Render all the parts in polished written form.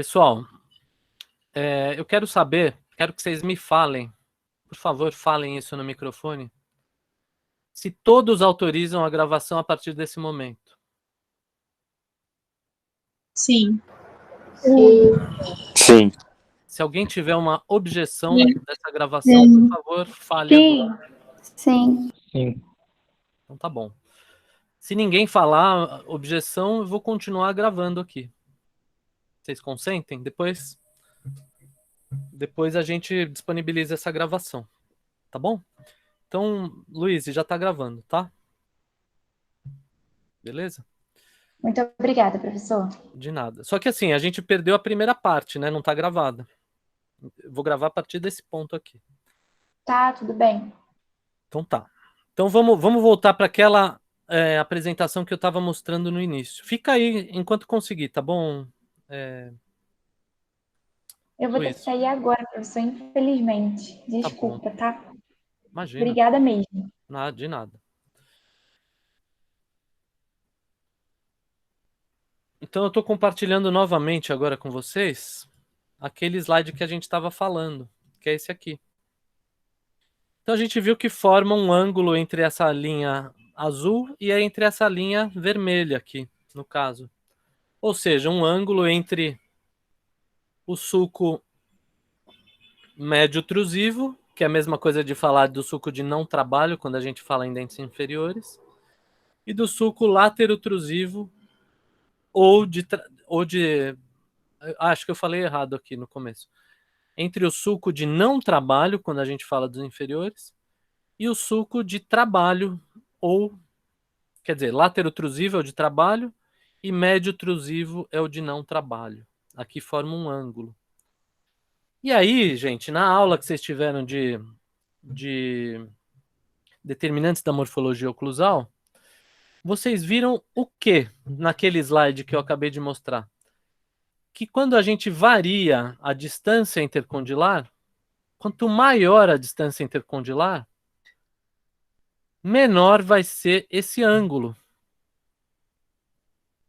Pessoal, eu quero saber, quero que vocês me falem, por favor, falem isso no microfone, se todos autorizam a gravação a partir desse momento. Sim. Sim. Se alguém tiver uma objeção Sim. dessa gravação, por favor, fale agora. Sim. Então tá bom. Se ninguém falar objeção, eu vou continuar gravando aqui. Vocês consentem? Depois a gente disponibiliza essa gravação. Tá bom? Então, Luiz, já tá gravando, tá? Beleza? Muito obrigada, professor. De nada. Só que assim, a gente perdeu a primeira parte, né? Não tá gravada. Eu vou gravar a partir desse ponto aqui. Tá, tudo bem. Então tá. Então vamos voltar para aquela apresentação que eu estava mostrando no início. Fica aí enquanto conseguir, tá bom? Eu vou ter Luiz. que sair agora, professor, infelizmente. Desculpa, tá? Imagina. Obrigada mesmo. Nada, de nada. Então eu estou compartilhando novamente agora com vocês aquele slide que a gente estava falando, que é esse aqui. Então a gente viu que forma um ângulo entre essa linha azul e entre essa linha vermelha aqui, no caso. Ou seja, um ângulo entre o sulco médio otrusivo, que é a mesma coisa de falar do sulco de não trabalho, quando a gente fala em dentes inferiores, e do sulco látero otrusivo, ou de... Acho que eu falei errado aqui no começo. Entre o sulco de não trabalho, quando a gente fala dos inferiores, e o sulco de trabalho, ou... Quer dizer, látero otrusivo é o de trabalho, e médio otrusivo é o de não trabalho. Aqui forma um ângulo. E aí, gente, na aula que vocês tiveram de determinantes da morfologia oclusal, vocês viram o que naquele slide que eu acabei de mostrar? Que quando a gente varia a distância intercondilar, quanto maior a distância intercondilar, menor vai ser esse ângulo.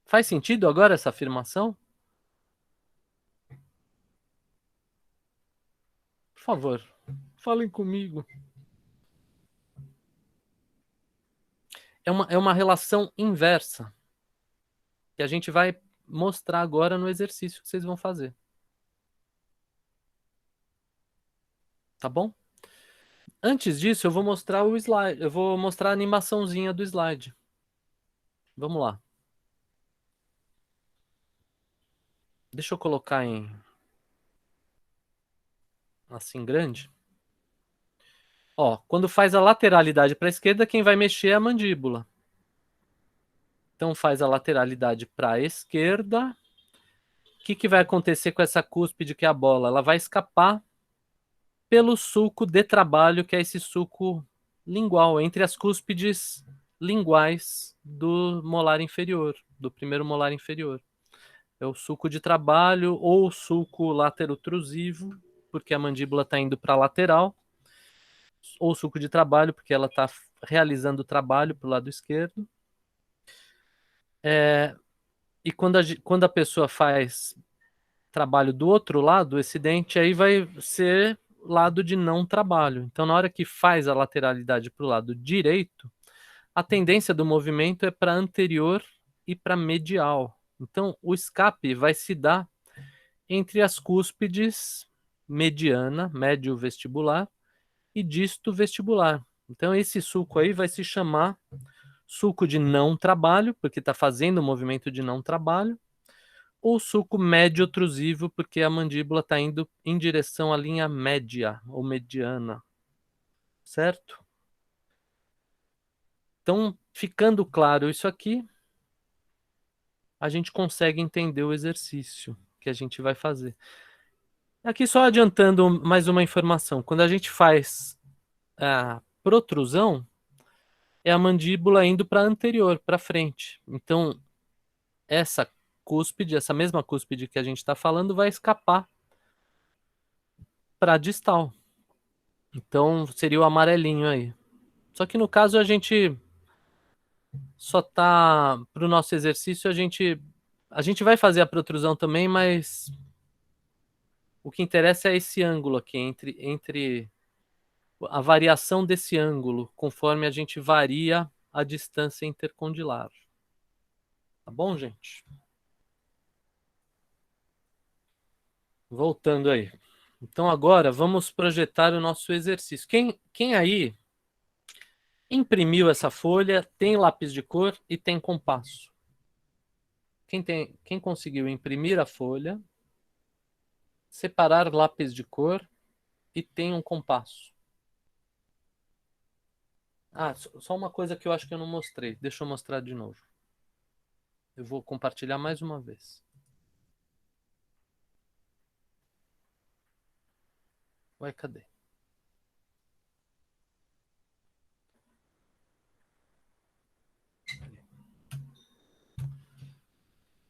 Faz sentido agora essa afirmação? Por favor, falem comigo. É uma relação inversa que a gente vai mostrar agora no exercício que vocês vão fazer. Tá bom? Antes disso, eu vou mostrar o slide. Eu vou mostrar a animaçãozinha do slide. Vamos lá. Deixa eu colocar em assim grande. Ó, quando faz a lateralidade para a esquerda, quem vai mexer é a mandíbula. Então faz a lateralidade para a esquerda. O que vai acontecer com essa cúspide que é a bola? Ela vai escapar pelo sulco de trabalho, que é esse sulco lingual, entre as cúspides linguais do molar inferior, do primeiro molar inferior. É o sulco de trabalho ou o sulco laterotrusivo, porque a mandíbula está indo para a lateral, ou o sulco de trabalho, porque ela está realizando o trabalho para o lado esquerdo. E quando a pessoa faz trabalho do outro lado, esse dente aí vai ser lado de não trabalho. Então, na hora que faz a lateralidade para o lado direito, a tendência do movimento é para anterior e para medial. Então, o escape vai se dar entre as cúspides mediana, médio vestibular, e disto vestibular. Então, esse sulco aí vai se chamar sulco de não trabalho, porque está fazendo o movimento de não trabalho, ou sulco médio otrusivo, porque a mandíbula está indo em direção à linha média ou mediana. Certo? Então, ficando claro isso aqui, a gente consegue entender o exercício que a gente vai fazer. Aqui só adiantando mais uma informação. Quando a gente faz a protrusão, é a mandíbula indo para anterior, para frente. Então, essa cúspide, essa mesma cúspide que a gente está falando, vai escapar para distal. Então, seria o amarelinho aí. Só que no caso a gente só tá, para o nosso exercício, a gente vai fazer a protrusão também, mas O que interessa é esse ângulo aqui, entre a variação desse ângulo, conforme a gente varia a distância intercondilar. Tá bom, gente? Voltando aí. Então agora vamos projetar o nosso exercício. Quem aí imprimiu essa folha, tem lápis de cor e tem compasso? Quem conseguiu imprimir a folha, separar lápis de cor e tem um compasso? Ah, só uma coisa que eu acho que eu não mostrei. Deixa eu mostrar de novo. Eu vou compartilhar mais uma vez. Ué, cadê?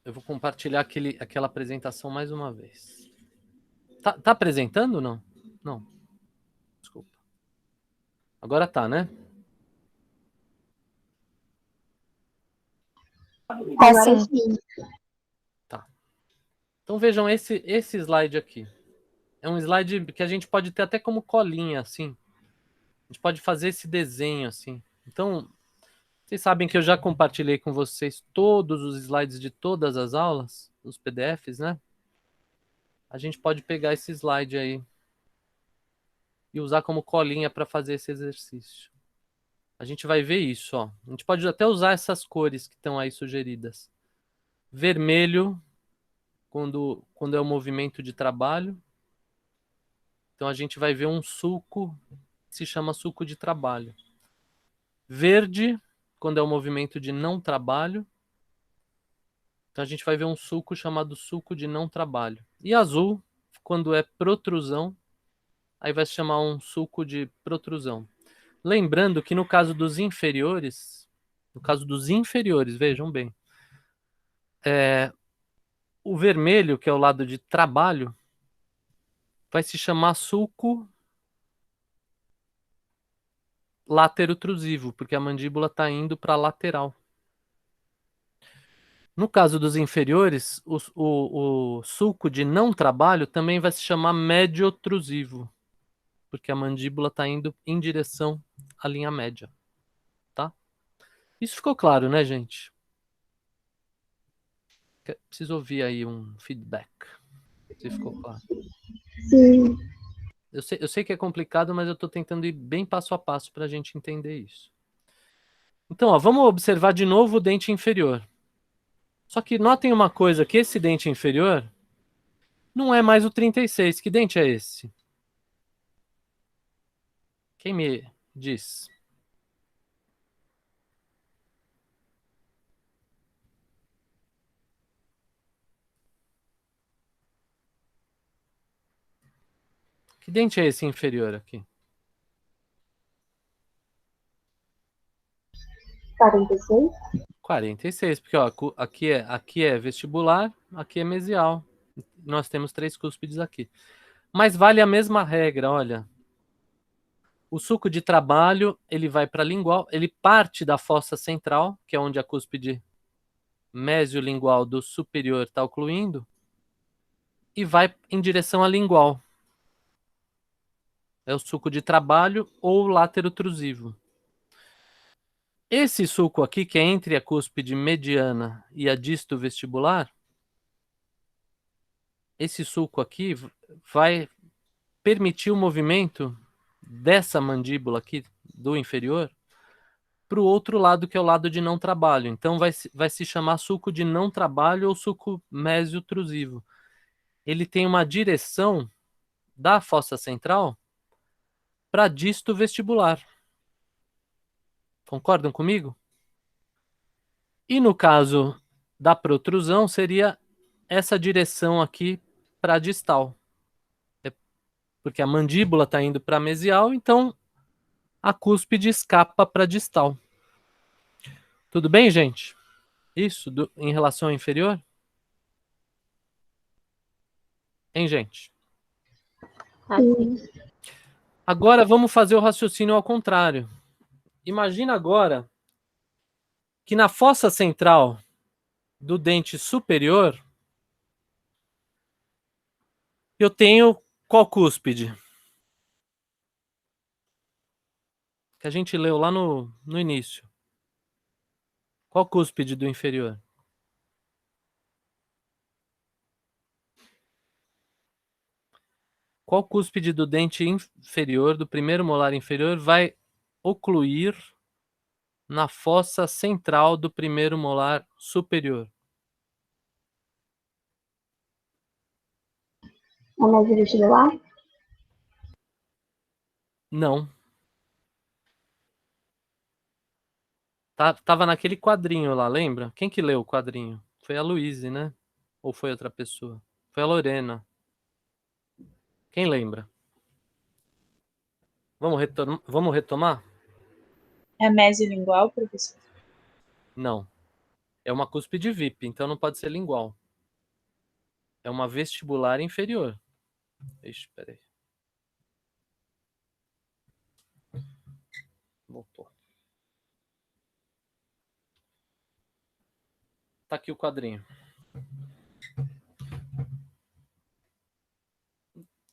Eu vou compartilhar aquela apresentação mais uma vez. Tá apresentando ou não? Não. Desculpa. Agora tá, né? Agora sim. Tá. Então vejam esse slide aqui. É um slide que a gente pode ter até como colinha, assim. A gente pode fazer esse desenho, assim. Então, vocês sabem que eu já compartilhei com vocês todos os slides de todas as aulas, os PDFs, né? A gente pode pegar esse slide aí e usar como colinha para fazer esse exercício. A gente vai ver isso, ó. A gente pode até usar essas cores que estão aí sugeridas. Vermelho, quando é o movimento de trabalho. Então a gente vai ver um sulco que se chama sulco de trabalho. Verde, quando é o movimento de não trabalho. Então a gente vai ver um sulco chamado sulco de não trabalho. E azul, quando é protrusão, aí vai se chamar um sulco de protrusão. Lembrando que no caso dos inferiores, vejam bem, o vermelho, que é o lado de trabalho, vai se chamar sulco laterotrusivo, porque a mandíbula está indo para a lateral. No caso dos inferiores, o sulco de não trabalho também vai se chamar mediotrusivo, porque a mandíbula está indo em direção à linha média. Tá? Isso ficou claro, né, gente? Preciso ouvir aí um feedback. Se ficou claro. Sim. Eu sei que é complicado, mas eu estou tentando ir bem passo a passo para a gente entender isso. Então, ó, vamos observar de novo o dente inferior. Só que notem uma coisa, que esse dente inferior não é mais o 36. Que dente é esse? Quem me diz? Que dente é esse inferior aqui? 46? 46, porque ó, aqui é vestibular, aqui é mesial. Nós temos 3 cúspides aqui. Mas vale a mesma regra, olha. O sulco de trabalho, ele vai para a lingual, ele parte da fossa central, que é onde a cúspide mesiolingual do superior está ocluindo, e vai em direção à lingual. É o sulco de trabalho ou laterotrusivo. Esse sulco aqui, que é entre a cúspide mediana e a disto vestibular, esse sulco aqui vai permitir o movimento dessa mandíbula aqui do inferior para o outro lado, que é o lado de não trabalho. Então vai se chamar sulco de não trabalho ou sulco mesiotrusivo. Ele tem uma direção da fossa central para disto vestibular. Concordam comigo? E no caso da protrusão, seria essa direção aqui para distal. Porque a mandíbula está indo para mesial, então a cúspide escapa para distal. Tudo bem, gente? Isso em relação ao inferior? Hein, gente? Sim. Agora vamos fazer o raciocínio ao contrário. Imagina agora que na fossa central do dente superior Eu tenho qual cúspide? Que a gente leu lá no início. Qual cúspide do inferior? Qual cúspide do dente inferior, do primeiro molar inferior, vai ocluir na fossa central do primeiro molar superior? A médio vestibular? Não. Tava naquele quadrinho lá, lembra? Quem que leu o quadrinho? Foi a Luíse, né? Ou foi outra pessoa? Foi a Lorena. Quem lembra? Vamos retomar? É mesiolingual, professor? Não. É uma cúspide VIP, então não pode ser lingual. É uma vestibular inferior. Ixi, peraí. Voltou. Tá aqui o quadrinho.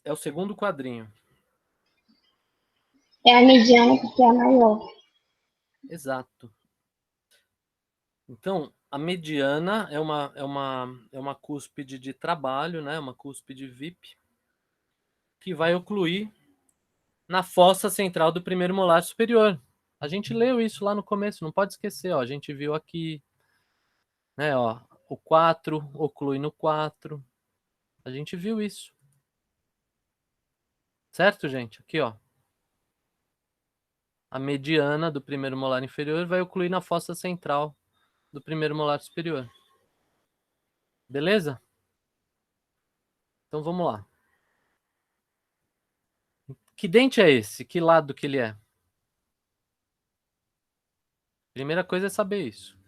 É o segundo quadrinho. É a mediana porque é a maior. Exato. Então, a mediana é uma cúspide de trabalho, né? Uma cúspide VIP, que vai ocluir na fossa central do primeiro molar superior. A gente leu isso lá no começo, não pode esquecer, ó. A gente viu aqui, né, ó, o 4 oclui no 4. A gente viu isso. Certo, gente? Aqui, ó. A mediana do primeiro molar inferior vai ocluir na fossa central do primeiro molar superior. Beleza? Então vamos lá. Que dente é esse? Que lado que ele é? Primeira coisa é saber isso.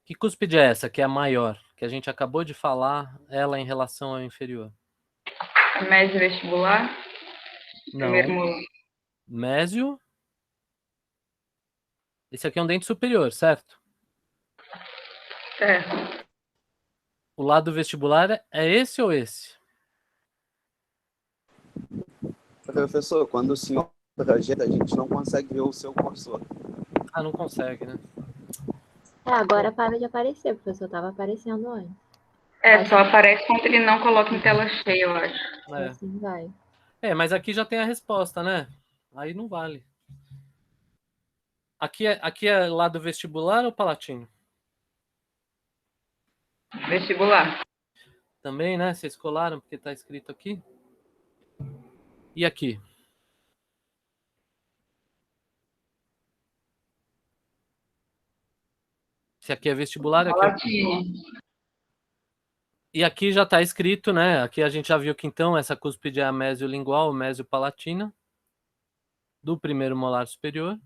Que cúspide é essa, que é a maior? Que a gente acabou de falar, ela em relação ao inferior. É médio vestibular? Primeiro Não. molar. Mésio. Esse aqui é um dente superior, certo? Certo. O lado vestibular é esse ou esse? Professor, quando o senhor projeta, a gente não consegue ver o seu cursor. Ah, não consegue, né? Agora para de aparecer, professor. Tava aparecendo antes. Só aparece quando ele não coloca em tela cheia, eu acho. É. Assim vai. Mas aqui já tem a resposta, né? Aí não vale. Aqui é lado vestibular ou palatino? Vestibular. Também, né? Vocês colaram porque tá escrito aqui. E aqui? Se aqui é vestibular, aqui é... Palatino. E aqui já está escrito, né? Aqui a gente já viu que então essa cúspide é a mesiolingual, mesiopalatina, do primeiro molar superior.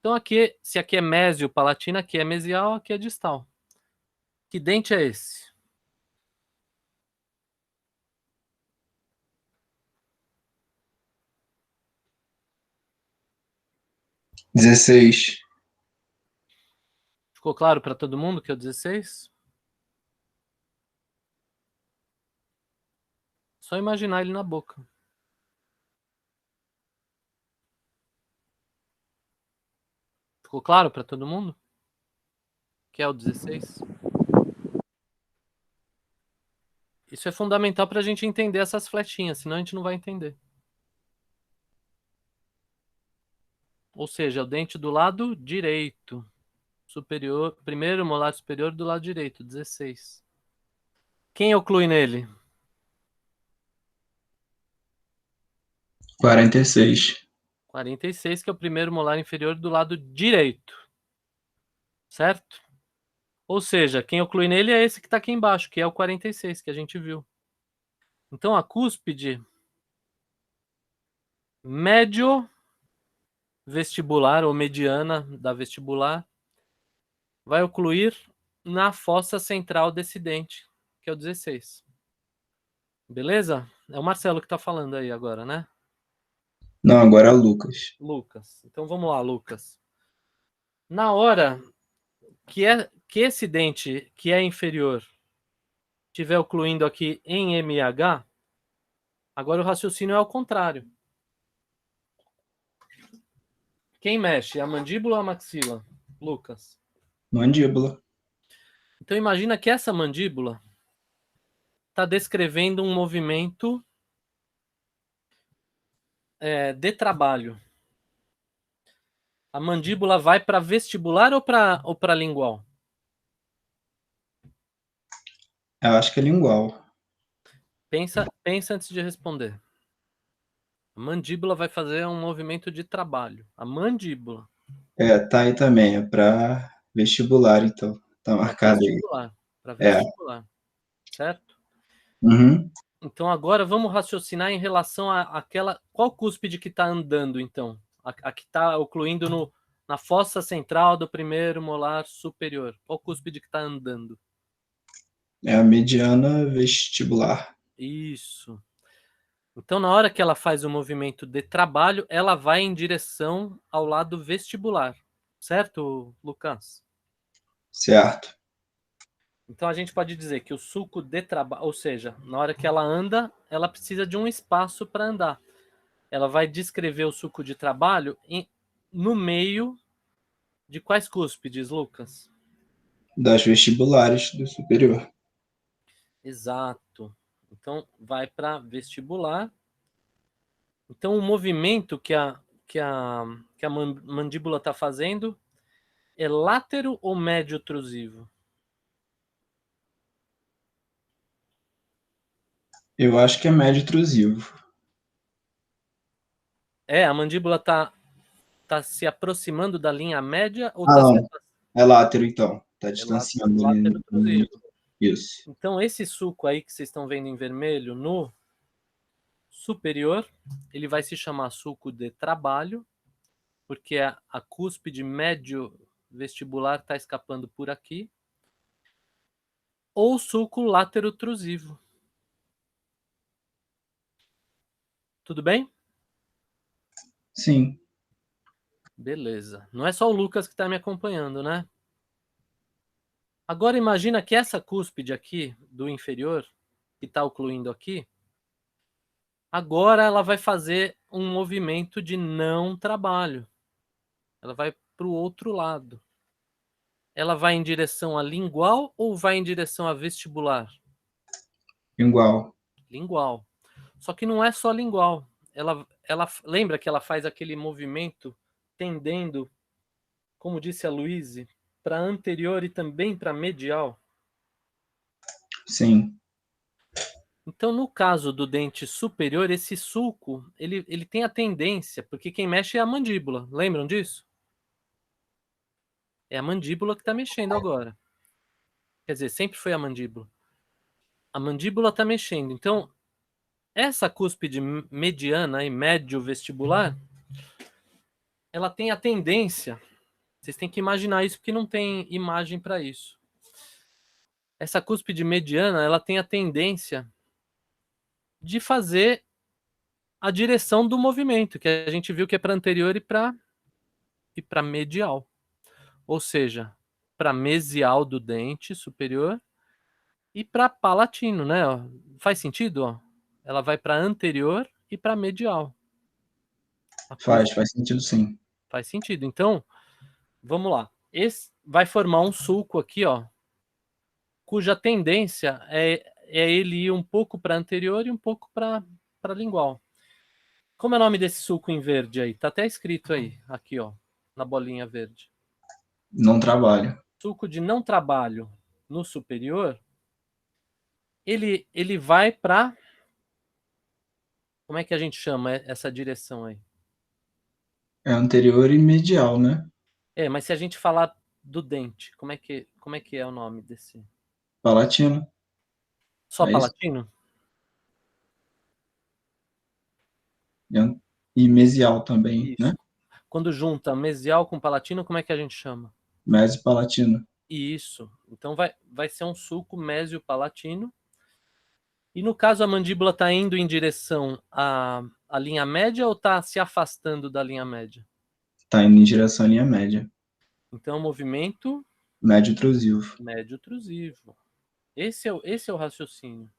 Então aqui, se aqui é mesiopalatina, aqui é mesial, aqui é distal. Que dente é esse? Dezesseis. Ficou claro para todo mundo que é o 16? Só imaginar ele na boca. Ficou claro para todo mundo? Que é o 16? Isso é fundamental para a gente entender essas flechinhas, senão a gente não vai entender. Ou seja, é o dente do lado direito. Superior, primeiro molar superior do lado direito, 16. Quem oclui nele? 46. 46, que é o primeiro molar inferior do lado direito. Certo? Ou seja, quem oclui nele é esse que está aqui embaixo, que é o 46, que a gente viu. Então, a cúspide médio vestibular, ou mediana da vestibular, vai ocluir na fossa central desse dente, que é o 16. Beleza? É o Marcelo que está falando aí agora, né? Não, agora é o Lucas. Lucas. Então, vamos lá, Lucas. Na hora que esse dente que é inferior estiver ocluindo aqui em MH, agora o raciocínio é ao contrário. Quem mexe? A mandíbula ou a maxila? Lucas. Mandíbula. Então imagina que essa mandíbula está descrevendo um movimento de trabalho. A mandíbula vai para vestibular ou para lingual? Eu acho que é lingual. Pensa antes de responder. A mandíbula vai fazer um movimento de trabalho. A mandíbula. Tá aí também. É para vestibular, então. Tá marcado aí. Para vestibular. Certo? Uhum. Então agora vamos raciocinar em relação àquela... Qual cúspide que está andando, então? A que está ocluindo na fossa central do primeiro molar superior. Qual cúspide que está andando? É a mediana vestibular. Isso. Então, na hora que ela faz o movimento de trabalho, ela vai em direção ao lado vestibular. Certo, Lucas? Certo. Então, a gente pode dizer que o sulco de trabalho, ou seja, na hora que ela anda, ela precisa de um espaço para andar. Ela vai descrever o sulco de trabalho no meio de quais cúspides, Lucas? Das vestibulares do superior. Exato. Então, vai para vestibular. Então, o movimento que a mandíbula está fazendo é látero ou médio otrusivo? Eu acho que é médio intrusivo. A mandíbula está se aproximando da linha média ou Ah, está se não. É látero, então. Tá distanciando ali. látero otrusivo. Isso. Então, esse sulco aí que vocês estão vendo em vermelho no superior, ele vai se chamar sulco de trabalho, porque a cúspide médio vestibular está escapando por aqui, ou sulco látero otrusivo. Tudo bem? Sim. Beleza. Não é só o Lucas que está me acompanhando, né? Agora imagina que essa cúspide aqui do inferior, que está ocluindo aqui, agora ela vai fazer um movimento de não trabalho. Ela vai para o outro lado. Ela vai em direção a lingual ou vai em direção a vestibular? Igual. Lingual. Só que não é só lingual. Ela lembra que ela faz aquele movimento tendendo, como disse a Luíse, para anterior e também para medial? Sim. Então, no caso do dente superior, esse sulco, ele tem a tendência, porque quem mexe é a mandíbula. Lembram disso? É a mandíbula que está mexendo agora. Quer dizer, sempre foi a mandíbula. A mandíbula está mexendo. Então, essa cúspide mediana e médio vestibular, ela tem a tendência, vocês têm que imaginar isso porque não tem imagem para isso. Essa cúspide mediana, ela tem a tendência de fazer a direção do movimento, que a gente viu que é para anterior e para medial. Ou seja, para mesial do dente superior e para palatino, né? Faz sentido? Ó? Ela vai para anterior e para medial. Faz sentido sim. Faz sentido. Então, vamos lá. Esse vai formar um sulco aqui, ó, cuja tendência é ele ir um pouco para anterior e um pouco para lingual. Como é o nome desse sulco em verde aí? Tá até escrito aí, aqui, ó, na bolinha verde. Não trabalho. Sulco de não trabalho no superior, ele vai para... Como é que a gente chama essa direção aí? É anterior e medial, né? Mas se a gente falar do dente, como é que é o nome desse? Palatino. Só É palatino? E mesial também, Isso. né? Quando junta mesial com palatino, como é que a gente chama? Mesiopalatino. Isso. Então vai ser um sulco mesio-palatino. E no caso a mandíbula está indo em direção à linha média ou está se afastando da linha média? Tá indo em direção à linha média. Então movimento Médio intrusivo. médio otrusivo. Esse é o raciocínio.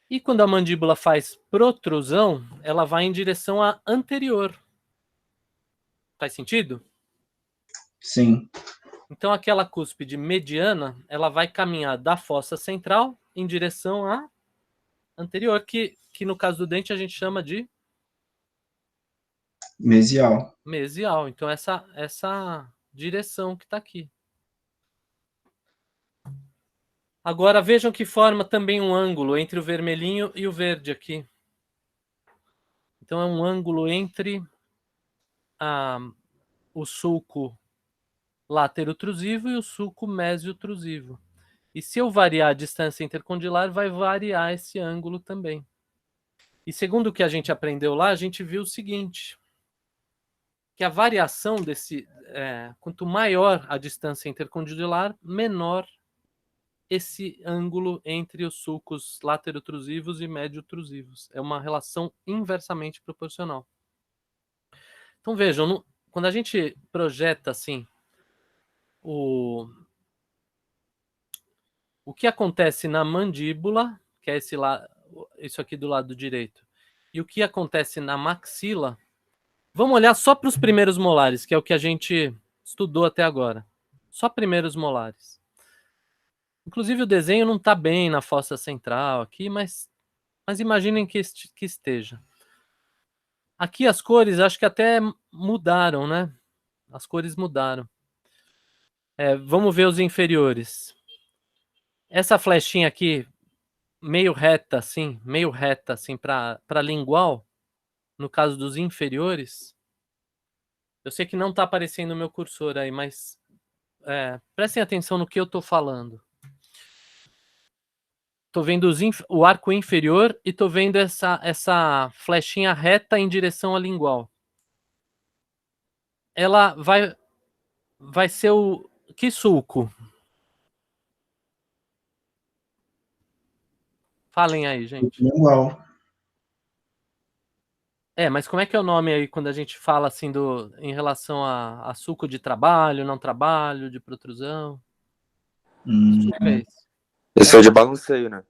E quando a mandíbula faz protrusão, ela vai em direção à anterior. Faz sentido? Sim. Então aquela cúspide mediana, ela vai caminhar da fossa central em direção à anterior, que no caso do dente a gente chama de Mesial. mesial. Então essa direção que está aqui. Agora vejam que forma também um ângulo entre o vermelhinho e o verde aqui. Então é um ângulo entre o sulco látero-otrusivo e o sulco mésio-otrusivo. E se eu variar a distância intercondilar, vai variar esse ângulo também. E segundo o que a gente aprendeu lá, a gente viu o seguinte, que a variação desse, quanto maior a distância intercondilar, menor esse ângulo entre os sulcos látero-otrusivos e médio-otrusivos. É uma relação inversamente proporcional. Então vejam, quando a gente projeta assim o que acontece na mandíbula, que é isso aqui do lado direito, e o que acontece na maxila, vamos olhar só para os primeiros molares, que é o que a gente estudou até agora. Só primeiros molares. Inclusive o desenho não está bem na fossa central aqui, mas imaginem que esteja. Aqui as cores acho que até mudaram, né? As cores mudaram. Vamos ver os inferiores. Essa flechinha aqui, meio reta assim para lingual, no caso dos inferiores. Eu sei que não está aparecendo no meu cursor aí, mas prestem atenção no que eu estou falando. Estou vendo o arco inferior e estou vendo essa flechinha reta em direção à lingual. Ela vai ser o que sulco? Falem aí, gente. Lingual. Mas como é que é o nome aí quando a gente fala assim em relação a sulco de trabalho, não trabalho, de protrusão? Que sulco é esse? Esse é o de balanceio, né?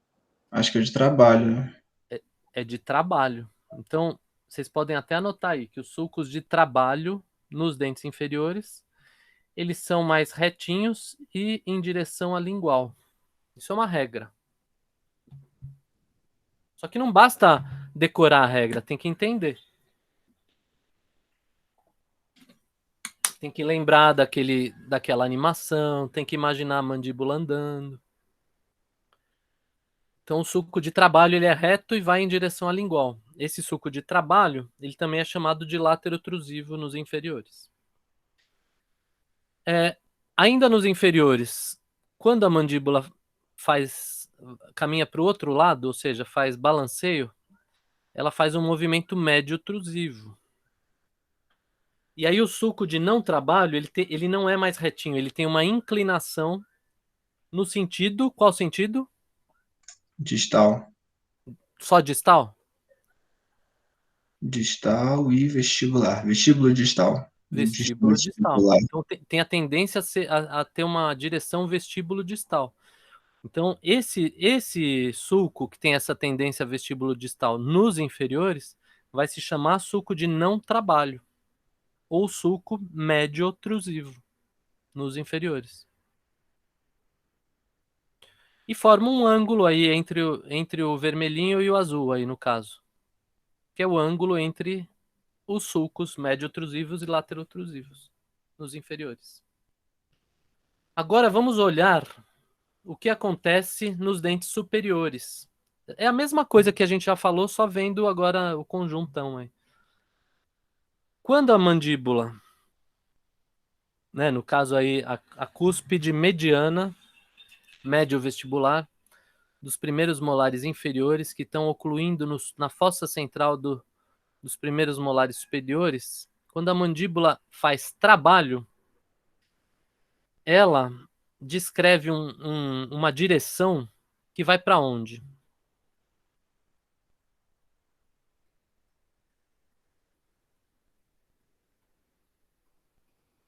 Acho que é de trabalho, né? É de trabalho. Então, vocês podem até anotar aí que os sulcos de trabalho nos dentes inferiores, eles são mais retinhos e em direção à lingual. Isso é uma regra. Só que não basta decorar a regra, tem que entender. Tem que lembrar daquela animação, tem que imaginar a mandíbula andando. Então o sulco de trabalho ele é reto e vai em direção à lingual. Esse sulco de trabalho, ele também é chamado de látero-otrusivo nos inferiores. Ainda nos inferiores, quando a mandíbula caminha para o outro lado, ou seja, faz balanceio, ela faz um movimento médio-otrusivo. E aí o sulco de não trabalho, ele não é mais retinho, ele tem uma inclinação no sentido, qual sentido? Distal. Só distal? Distal e vestibular. Vestíbulo distal. Vestíbulo distal. Vestibular. Então tem a tendência a ter uma direção vestíbulo distal. Então esse sulco que tem essa tendência vestíbulo distal nos inferiores vai se chamar sulco de não trabalho ou sulco médio-otrusivo nos inferiores. E forma um ângulo aí entre o vermelhinho e o azul aí no caso, que é o ângulo entre os sulcos médio-otrusivos e látero-otrusivos nos inferiores. Agora vamos olhar o que acontece nos dentes superiores. É a mesma coisa que a gente já falou, só vendo agora o conjuntão aí. Quando a mandíbula, né, no caso aí a cúspide mediana, médio-vestibular, dos primeiros molares inferiores que estão ocluindo na fossa central dos primeiros molares superiores, quando a mandíbula faz trabalho, ela descreve uma direção que vai para onde?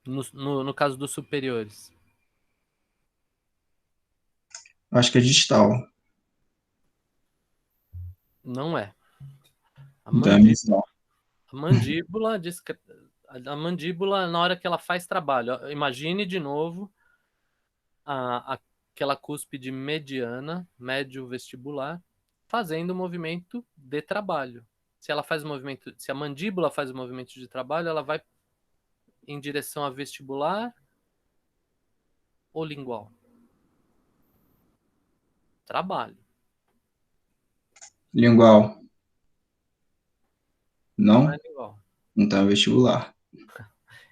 No caso dos superiores. Acho que é distal. Não é. A Então é mandíbula, mesial. a mandíbula, na hora que ela faz trabalho, ó, imagine de novo aquela cúspide mediana, médio vestibular, fazendo o movimento de trabalho. Se ela faz o movimento, se a mandíbula faz o movimento de trabalho, ela vai em direção a vestibular ou lingual? Trabalho. Lingual. Não Não? é lingual. Então é vestibular.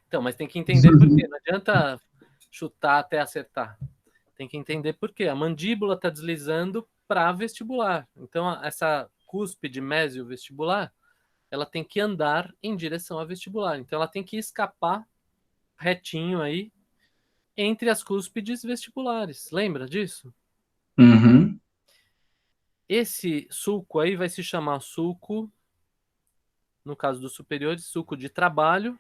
Então, mas tem que entender por quê. Não adianta chutar até acertar. Tem que entender por quê. A mandíbula está deslizando para vestibular. Então, essa cúspide mésio vestibular, ela tem que andar em direção a vestibular. Então, ela tem que escapar retinho aí entre as cúspides vestibulares. Lembra disso? Uhum. Esse sulco aí vai se chamar sulco, no caso dos superiores, sulco de trabalho,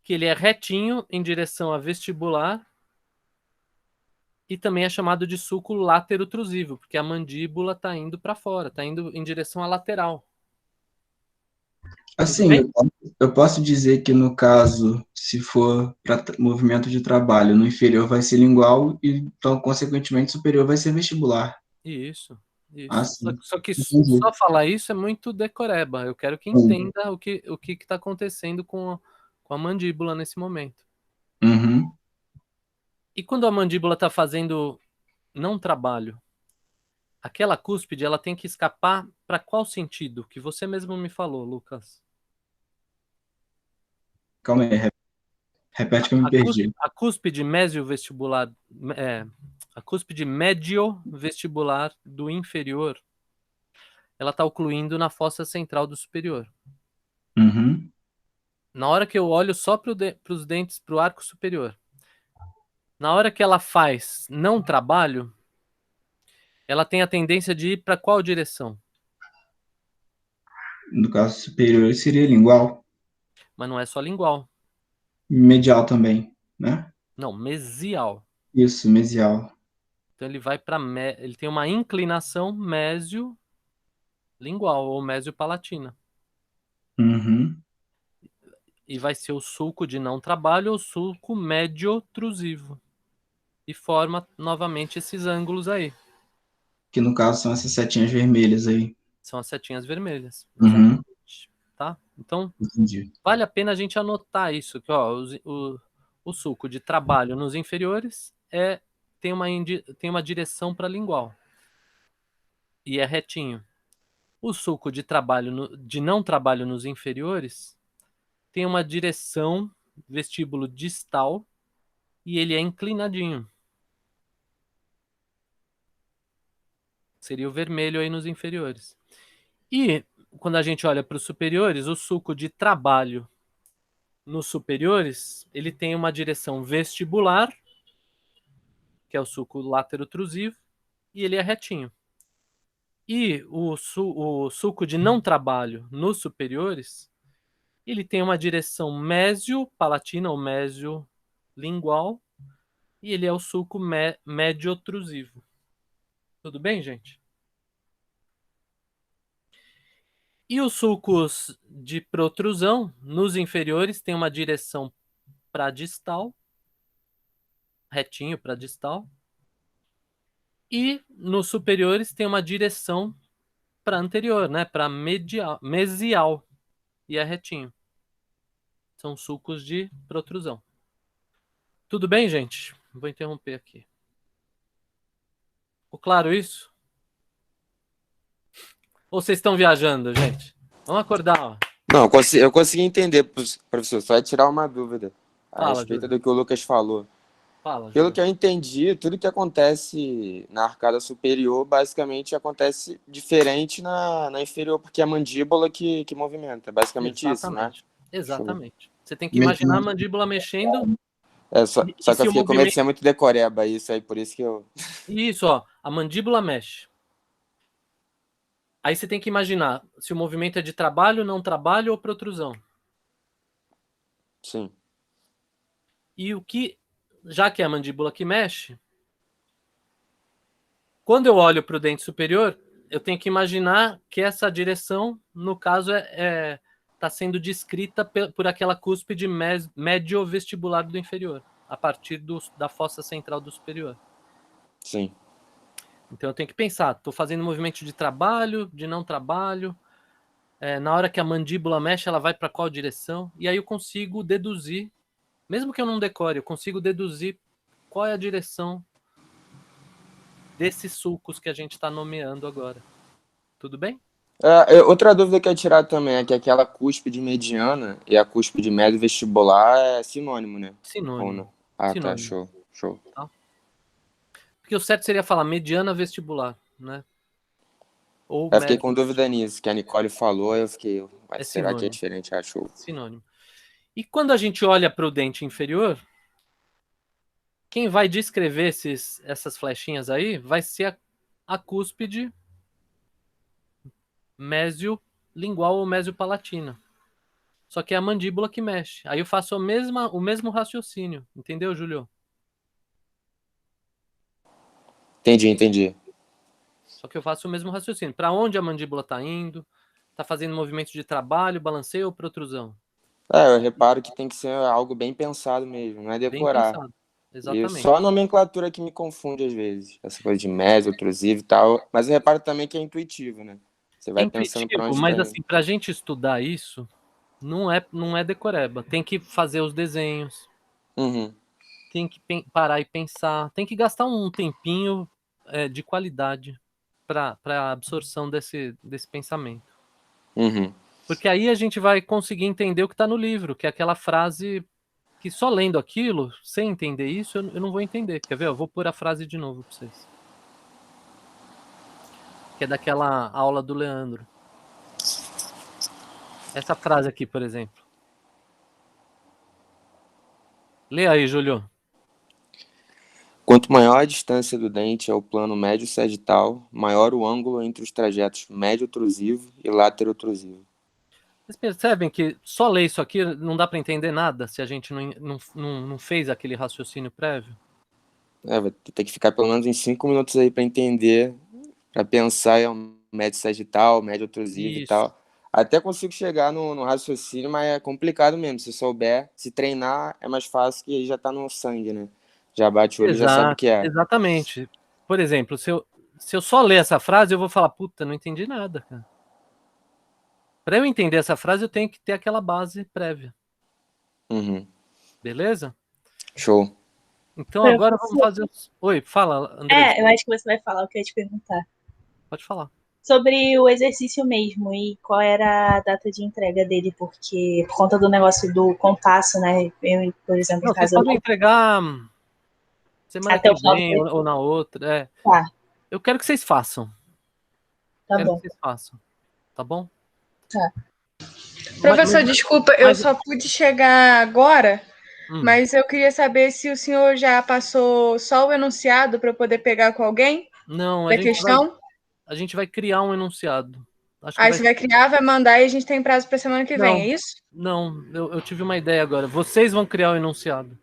que ele é retinho em direção a vestibular e também é chamado de sulco laterotrusível, porque a mandíbula está indo para fora, está indo em direção à lateral. Tudo Assim, bem? eu posso dizer que no caso, se for para movimento de trabalho, no inferior vai ser lingual e, então, consequentemente, superior vai ser vestibular. Isso, Ah, isso. sim. Só que Entendi. só falar isso é muito decoreba. Eu quero que Sim. entenda o que está acontecendo com a mandíbula nesse momento. Uhum. E quando a mandíbula está fazendo não trabalho, aquela cúspide ela tem que escapar para qual sentido? Que você mesmo me falou, Lucas. Calma aí, repete que eu me perdi. A cúspide mesiovestibular, a cúspide médio-vestibular do inferior, ela está ocluindo na fossa central do superior. Uhum. Na hora que eu olho só para os dentes, para o arco superior, na hora que ela faz não trabalho, ela tem a tendência de ir para qual direção? No caso superior seria lingual, Mas não é só lingual. medial também, né? Não, mesial. Isso, mesial. Então ele vai para ele tem uma inclinação mésio-lingual ou mésio-palatina. Uhum. E vai ser o sulco de não trabalho ou sulco médio-trusivo. E forma novamente esses ângulos aí. Que no caso são essas setinhas vermelhas aí. São as setinhas vermelhas. Uhum. Exatamente. Tá? Então, Entendi. vale a pena a gente anotar isso, que ó, o sulco de trabalho nos inferiores tem uma direção para lingual. E é retinho. O sulco de trabalho de não trabalho nos inferiores tem uma direção vestíbulo distal e ele é inclinadinho. Seria o vermelho aí nos inferiores. E quando a gente olha para os superiores, o sulco de trabalho nos superiores, ele tem uma direção vestibular, que é o sulco laterotrusivo, e ele é retinho. E o sulco de não trabalho nos superiores, ele tem uma direção mésio-palatina ou mésio-lingual, e ele é o sulco médio-otrusivo. Tudo bem, gente? E os sulcos de protrusão nos inferiores tem uma direção para distal, retinho para distal, e nos superiores tem uma direção para anterior, né, para mesial, e é retinho. São sulcos de protrusão. Tudo bem, gente? Vou interromper aqui. Ficou claro isso? Ou vocês estão viajando, gente? Vamos acordar, ó. Não, eu consegui entender, professor. Só ia tirar uma dúvida a Fala, respeito Júlio. do que o Lucas falou. Fala, Pelo Júlio. que eu entendi, tudo que acontece na arcada superior basicamente acontece diferente na inferior, porque é a mandíbula que movimenta. É basicamente isso, né? Exatamente. Exatamente. Você tem que imaginar a mandíbula mexendo Só e que eu se o fiquei com medo de movimento... ser muito decoreba isso aí, por isso que eu. Isso, ó. A mandíbula mexe. Aí você tem que imaginar se o movimento é de trabalho, não trabalho ou protrusão. Sim. E o que, já que é a mandíbula que mexe, Quando eu olho para o dente superior, eu tenho que imaginar que essa direção, no caso, está sendo descrita por aquela cúspide médio-vestibular do inferior, a partir da fossa central do superior. Sim. Então eu tenho que pensar, estou fazendo movimento de trabalho, de não trabalho, na hora que a mandíbula mexe, ela vai para qual direção? E aí eu consigo deduzir, mesmo que eu não decore, eu consigo deduzir qual é a direção desses sulcos que a gente está nomeando agora. Tudo bem? Outra dúvida que eu ia tirar também é que aquela cúspide mediana e a cúspide médio vestibular é sinônimo, né? Ou Sinônimo. não? Ah, Sinônimo. tá, show. Tá? Porque o certo seria falar mediana vestibular, né? Ou Eu fiquei médio com dúvida nisso, que a Nicole falou, eu fiquei, mas será que é sinônimo. diferente? Ah, show. Sinônimo. E quando a gente olha para o dente inferior, quem vai descrever essas flechinhas aí vai ser a cúspide mesiolingual ou mesiopalatina. Só que é a mandíbula que mexe. Aí eu faço o mesmo raciocínio. Entendeu, Júlio? Entendi. Só que eu faço o mesmo raciocínio. Para onde a mandíbula está indo? Está fazendo movimento de trabalho, balanceio ou protrusão? Eu reparo que tem que ser algo bem pensado mesmo, não é Bem decorar. pensado. E Exatamente. só a nomenclatura que me confunde às vezes. Essa coisa de mésio, oclusivo e tal. Mas eu reparo também que é intuitivo, né? Você vai pensando pra onde mas tá indo. assim, pra gente estudar isso, não é decoreba. Tem que fazer os desenhos, Uhum. tem que parar e pensar, tem que gastar um tempinho de qualidade para absorção desse pensamento. Uhum. Porque aí a gente vai conseguir entender o que está no livro, que é aquela frase que só lendo aquilo, sem entender isso, eu não vou entender. Quer ver? Eu vou pôr a frase de novo para vocês. Que é daquela aula do Leandro. Essa frase aqui, por exemplo. Lê aí, Júlio. Quanto maior a distância do dente ao plano médio-sagital, maior o ângulo entre os trajetos médio-otrusivo e látero-otrusivo. Vocês percebem que só ler isso aqui não dá para entender nada se a gente não fez aquele raciocínio prévio? Vai ter que ficar pelo menos uns 5 minutos aí para entender, para pensar em médio-sagital, médio-otrusivo e Isso. tal. Até consigo chegar no raciocínio, mas é complicado mesmo. Se souber, se treinar, é mais fácil, que aí já tá no sangue, né? Já bate o olho e já sabe o que é. Exatamente. Por exemplo, se eu só ler essa frase, eu vou falar, puta, não entendi nada, cara. Para eu entender essa frase, eu tenho que ter aquela base prévia. Uhum. Beleza? Show. Então agora vamos fazer... Oi, fala, André. Eu acho que você vai falar o que eu ia te perguntar. Pode falar. Sobre o exercício mesmo e qual era a data de entrega dele, porque por conta do negócio do compasso, né? Eu, por exemplo, Não, em casa... vocês podem entregar semana Até que o final vem ou na outra. Tá. Eu quero que vocês façam. Tá Quero bom. que vocês façam. Tá bom? Tá. Professor, desculpa, eu só pude chegar agora, mas eu queria saber se o senhor já passou só o enunciado para eu poder pegar com alguém? Não, da questão? A gente vai criar um enunciado. Aí você vai criar, vai mandar e a gente tem prazo para semana que vem, Não, é isso? Não, eu tive uma ideia agora. Vocês vão criar o enunciado.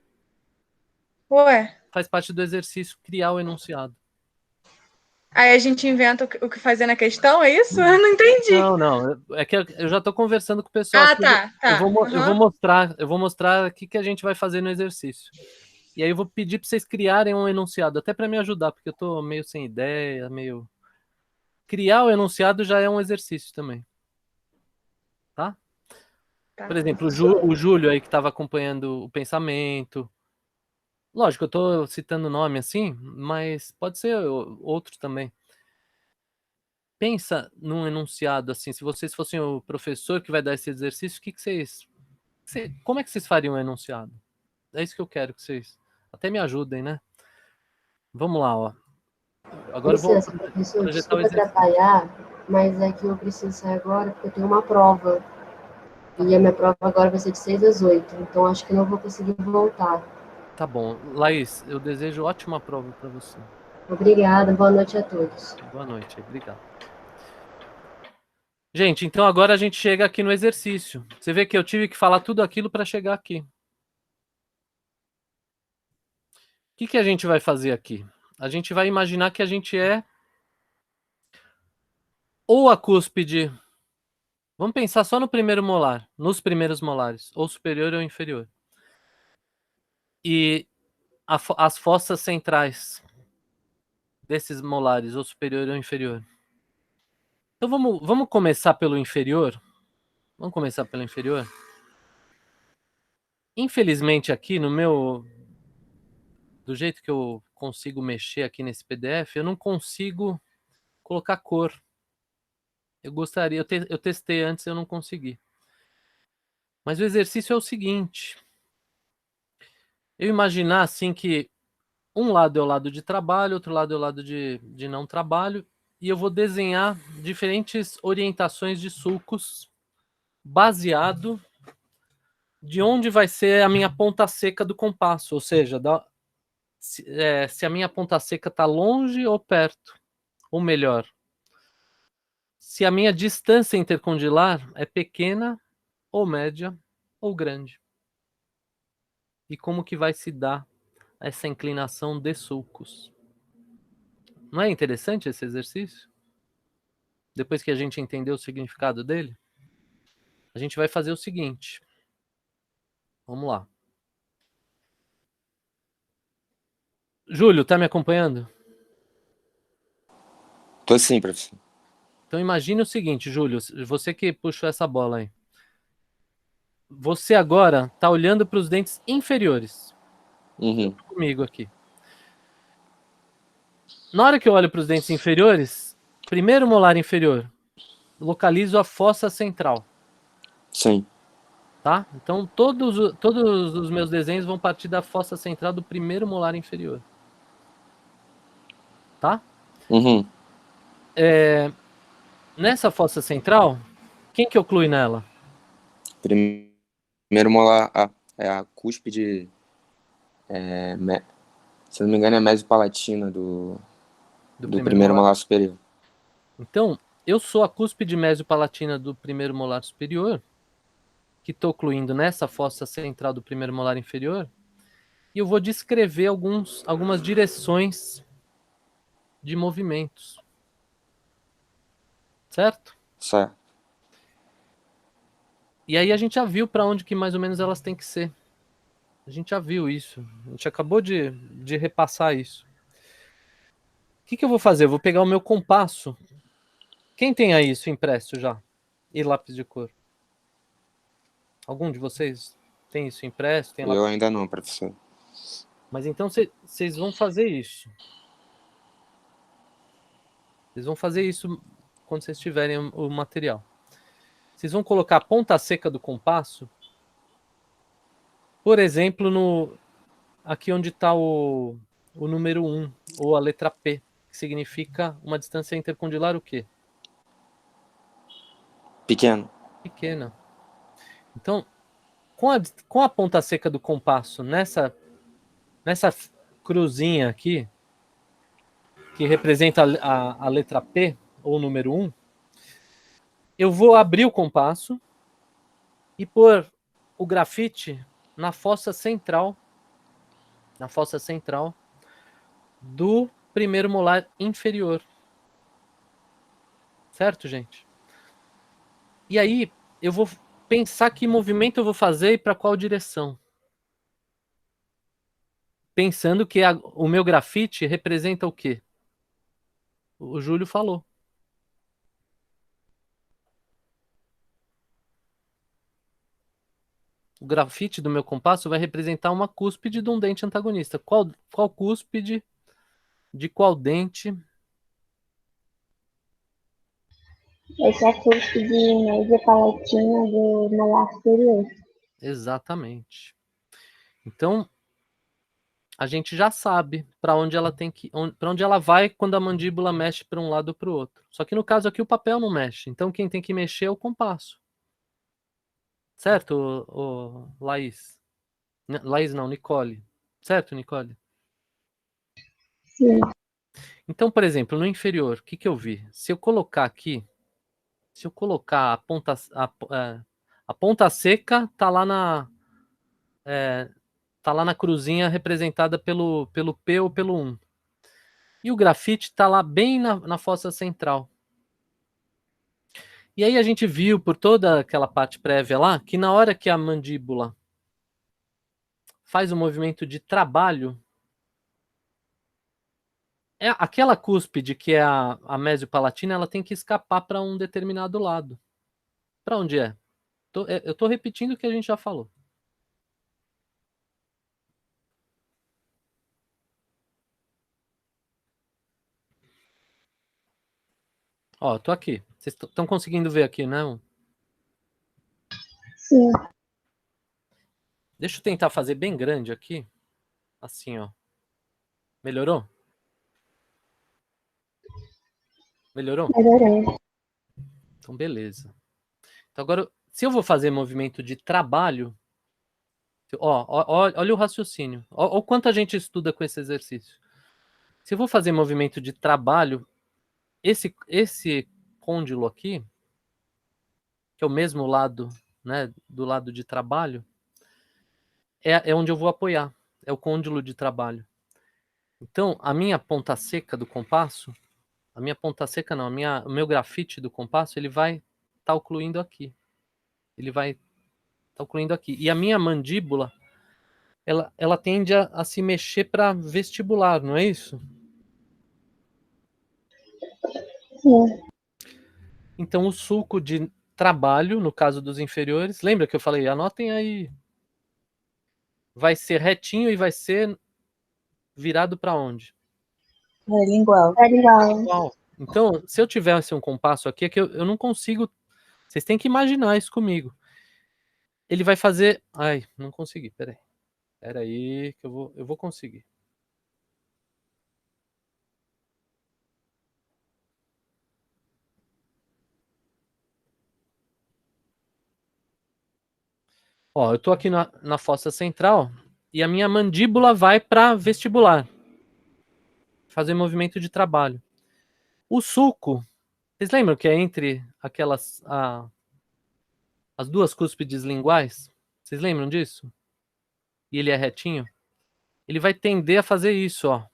Ué. Faz parte do exercício criar o enunciado. Aí a gente inventa o que fazer na questão, é isso? Eu não entendi. Não. É que eu já estou conversando com o pessoal. Ah, tá. Eu vou mostrar o que a gente vai fazer no exercício. E aí eu vou pedir para vocês criarem um enunciado, até para me ajudar, porque eu estou meio sem ideia, meio... Criar o enunciado já é um exercício também. Tá? Por exemplo, o Júlio aí que estava acompanhando o pensamento. Lógico, eu estou citando nome assim, mas pode ser outro também. Pensa num enunciado assim, se vocês fossem o professor que vai dar esse exercício, como é que vocês fariam um enunciado? É isso que eu quero que vocês até me ajudem, né? Vamos lá, ó. Agora Licença, eu vou professor, projetar o desculpa exercício. atrapalhar, mas é que eu preciso sair agora porque eu tenho uma prova. E a minha prova agora vai ser de 6 às 8, então acho que não vou conseguir voltar. Tá bom. Laís, eu desejo ótima prova para você. Obrigada, boa noite a todos. Boa noite, obrigado. Gente, então agora a gente chega aqui no exercício. Você vê que eu tive que falar tudo aquilo para chegar aqui. O que a gente vai fazer aqui? A gente vai imaginar que a gente é ou a cúspide, vamos pensar só no primeiro molar, nos primeiros molares, ou superior ou inferior. E as fossas centrais desses molares, ou superior ou inferior. Então vamos começar pelo inferior? Vamos começar pelo inferior? Infelizmente aqui no meu... Do jeito que eu consigo mexer aqui nesse PDF, eu não consigo colocar cor. Eu gostaria, eu testei antes, eu não consegui. Mas o exercício é o seguinte. Eu imaginar assim que um lado é o lado de trabalho, outro lado é o lado de não trabalho, e eu vou desenhar diferentes orientações de sulcos baseado de onde vai ser a minha ponta seca do compasso, ou seja, se a minha ponta seca está longe ou perto, ou melhor, se a minha distância intercondilar é pequena ou média ou grande. E como que vai se dar essa inclinação de sulcos. Não é interessante esse exercício? Depois que a gente entendeu o significado dele, a gente vai fazer o seguinte. Vamos lá. Júlio, tá me acompanhando? Tô sim, professor. Então imagine o seguinte, Júlio, você que puxou essa bola aí. Você agora está olhando para os dentes inferiores. Comigo aqui. Na hora que eu olho para os dentes inferiores, primeiro molar inferior, localizo a fossa central. Sim. Tá? Então todos os meus desenhos vão partir da fossa central do primeiro molar inferior. Tá? Nessa fossa central, quem que oclui nela? Primeiro molar é a cúspide, se não me engano, é a mesopalatina do primeiro molar superior. Então, eu sou a cúspide mesopalatina do primeiro molar superior, que estou ocluindo nessa fossa central do primeiro molar inferior, e eu vou descrever algumas direções de movimentos. Certo? Certo. E aí a gente já viu para onde que mais ou menos elas têm que ser. A gente já viu isso. A gente acabou de repassar isso. O que eu vou fazer? Eu vou pegar o meu compasso. Quem tem aí isso impresso já? E lápis de cor? Algum de vocês tem isso impresso? Tem Eu ainda não, professor. Mas então vocês vão fazer isso. Vocês vão fazer isso quando vocês tiverem o material. Vocês vão colocar a ponta seca do compasso, por exemplo, aqui onde está o número 1, ou a letra P, que significa uma distância intercondilar o quê? Pequena. Então, com a ponta seca do compasso nessa cruzinha aqui, que representa a letra P, ou o número 1, eu vou abrir o compasso e pôr o grafite na fossa central do primeiro molar inferior. Certo, gente? E aí, eu vou pensar que movimento eu vou fazer e para qual direção. Pensando que o meu grafite representa o quê? O Júlio falou. O grafite do meu compasso vai representar uma cúspide de um dente antagonista. Qual cúspide de qual dente? Esse é a cúspide média palatina do molar superior. Exatamente. Então, a gente já sabe para onde ela tem que, para onde ela vai quando a mandíbula mexe para um lado ou para o outro. Só que no caso aqui o papel não mexe. Então quem tem que mexer é o compasso. Certo, Laís? Laís não, Nicole. Certo, Nicole? Sim. Então, por exemplo, no inferior, o que eu vi? Se eu colocar aqui, a ponta seca tá lá na cruzinha representada pelo P ou pelo 1. E o grafite está lá bem na fossa central. E aí a gente viu por toda aquela parte prévia lá, que na hora que a mandíbula faz o movimento de trabalho, aquela cúspide que é a mesiopalatina, ela tem que escapar para um determinado lado. Para onde é? Eu estou repetindo o que a gente já falou. Ó, tô aqui. Vocês estão conseguindo ver aqui, né? Sim. Deixa eu tentar fazer bem grande aqui. Assim, ó. Melhorou? Melhorou? Melhorou. Então, beleza. Então, agora, se eu vou fazer movimento de trabalho, olha o raciocínio. Ó, o quanto a gente estuda com esse exercício. Se eu vou fazer movimento de trabalho, esse côndilo aqui, que é o mesmo lado, né, do lado de trabalho, é onde eu vou apoiar. É o côndilo de trabalho. Então, a minha ponta seca do compasso, a minha ponta seca não, o meu grafite do compasso, ele vai estar ocluindo aqui. Ele vai estar ocluindo aqui. E a minha mandíbula, ela tende a se mexer para vestibular, não é isso? Sim. Então, o sulco de trabalho, no caso dos inferiores, lembra que eu falei? Anotem aí. Vai ser retinho e vai ser virado para onde? É lingual. É igual. Então, se eu tivesse um compasso aqui, é que eu não consigo. Vocês têm que imaginar isso comigo. Ele vai fazer. Ai, não consegui, peraí. Peraí, que eu vou conseguir. Ó, eu tô aqui na fossa central e a minha mandíbula vai para vestibular. Fazer movimento de trabalho. O sulco, vocês lembram que é entre as duas cúspides linguais? Vocês lembram disso? E ele é retinho? Ele vai tender a fazer isso, ó.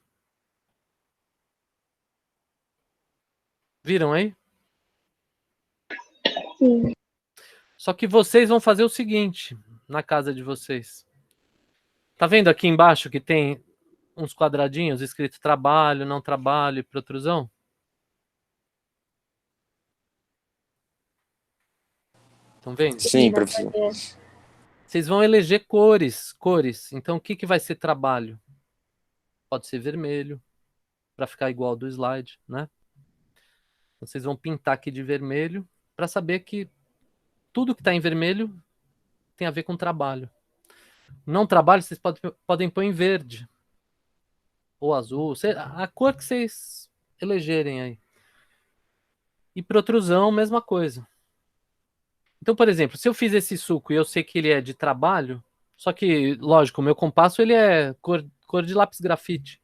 Viram aí? Sim. Só que vocês vão fazer o seguinte na casa de vocês. Tá vendo aqui embaixo que tem uns quadradinhos escrito trabalho, não trabalho e protrusão? Estão vendo? Sim, professor. Vocês vão eleger cores. Então, o que vai ser trabalho? Pode ser vermelho, para ficar igual ao do slide, né? Vocês vão pintar aqui de vermelho para saber que tudo que está em vermelho tem a ver com trabalho. Não trabalho, vocês podem pôr em verde ou azul, a cor que vocês elegerem aí. E protrusão, mesma coisa. Então, por exemplo, se eu fiz esse suco e eu sei que ele é de trabalho, só que, lógico, o meu compasso ele é cor de lápis grafite.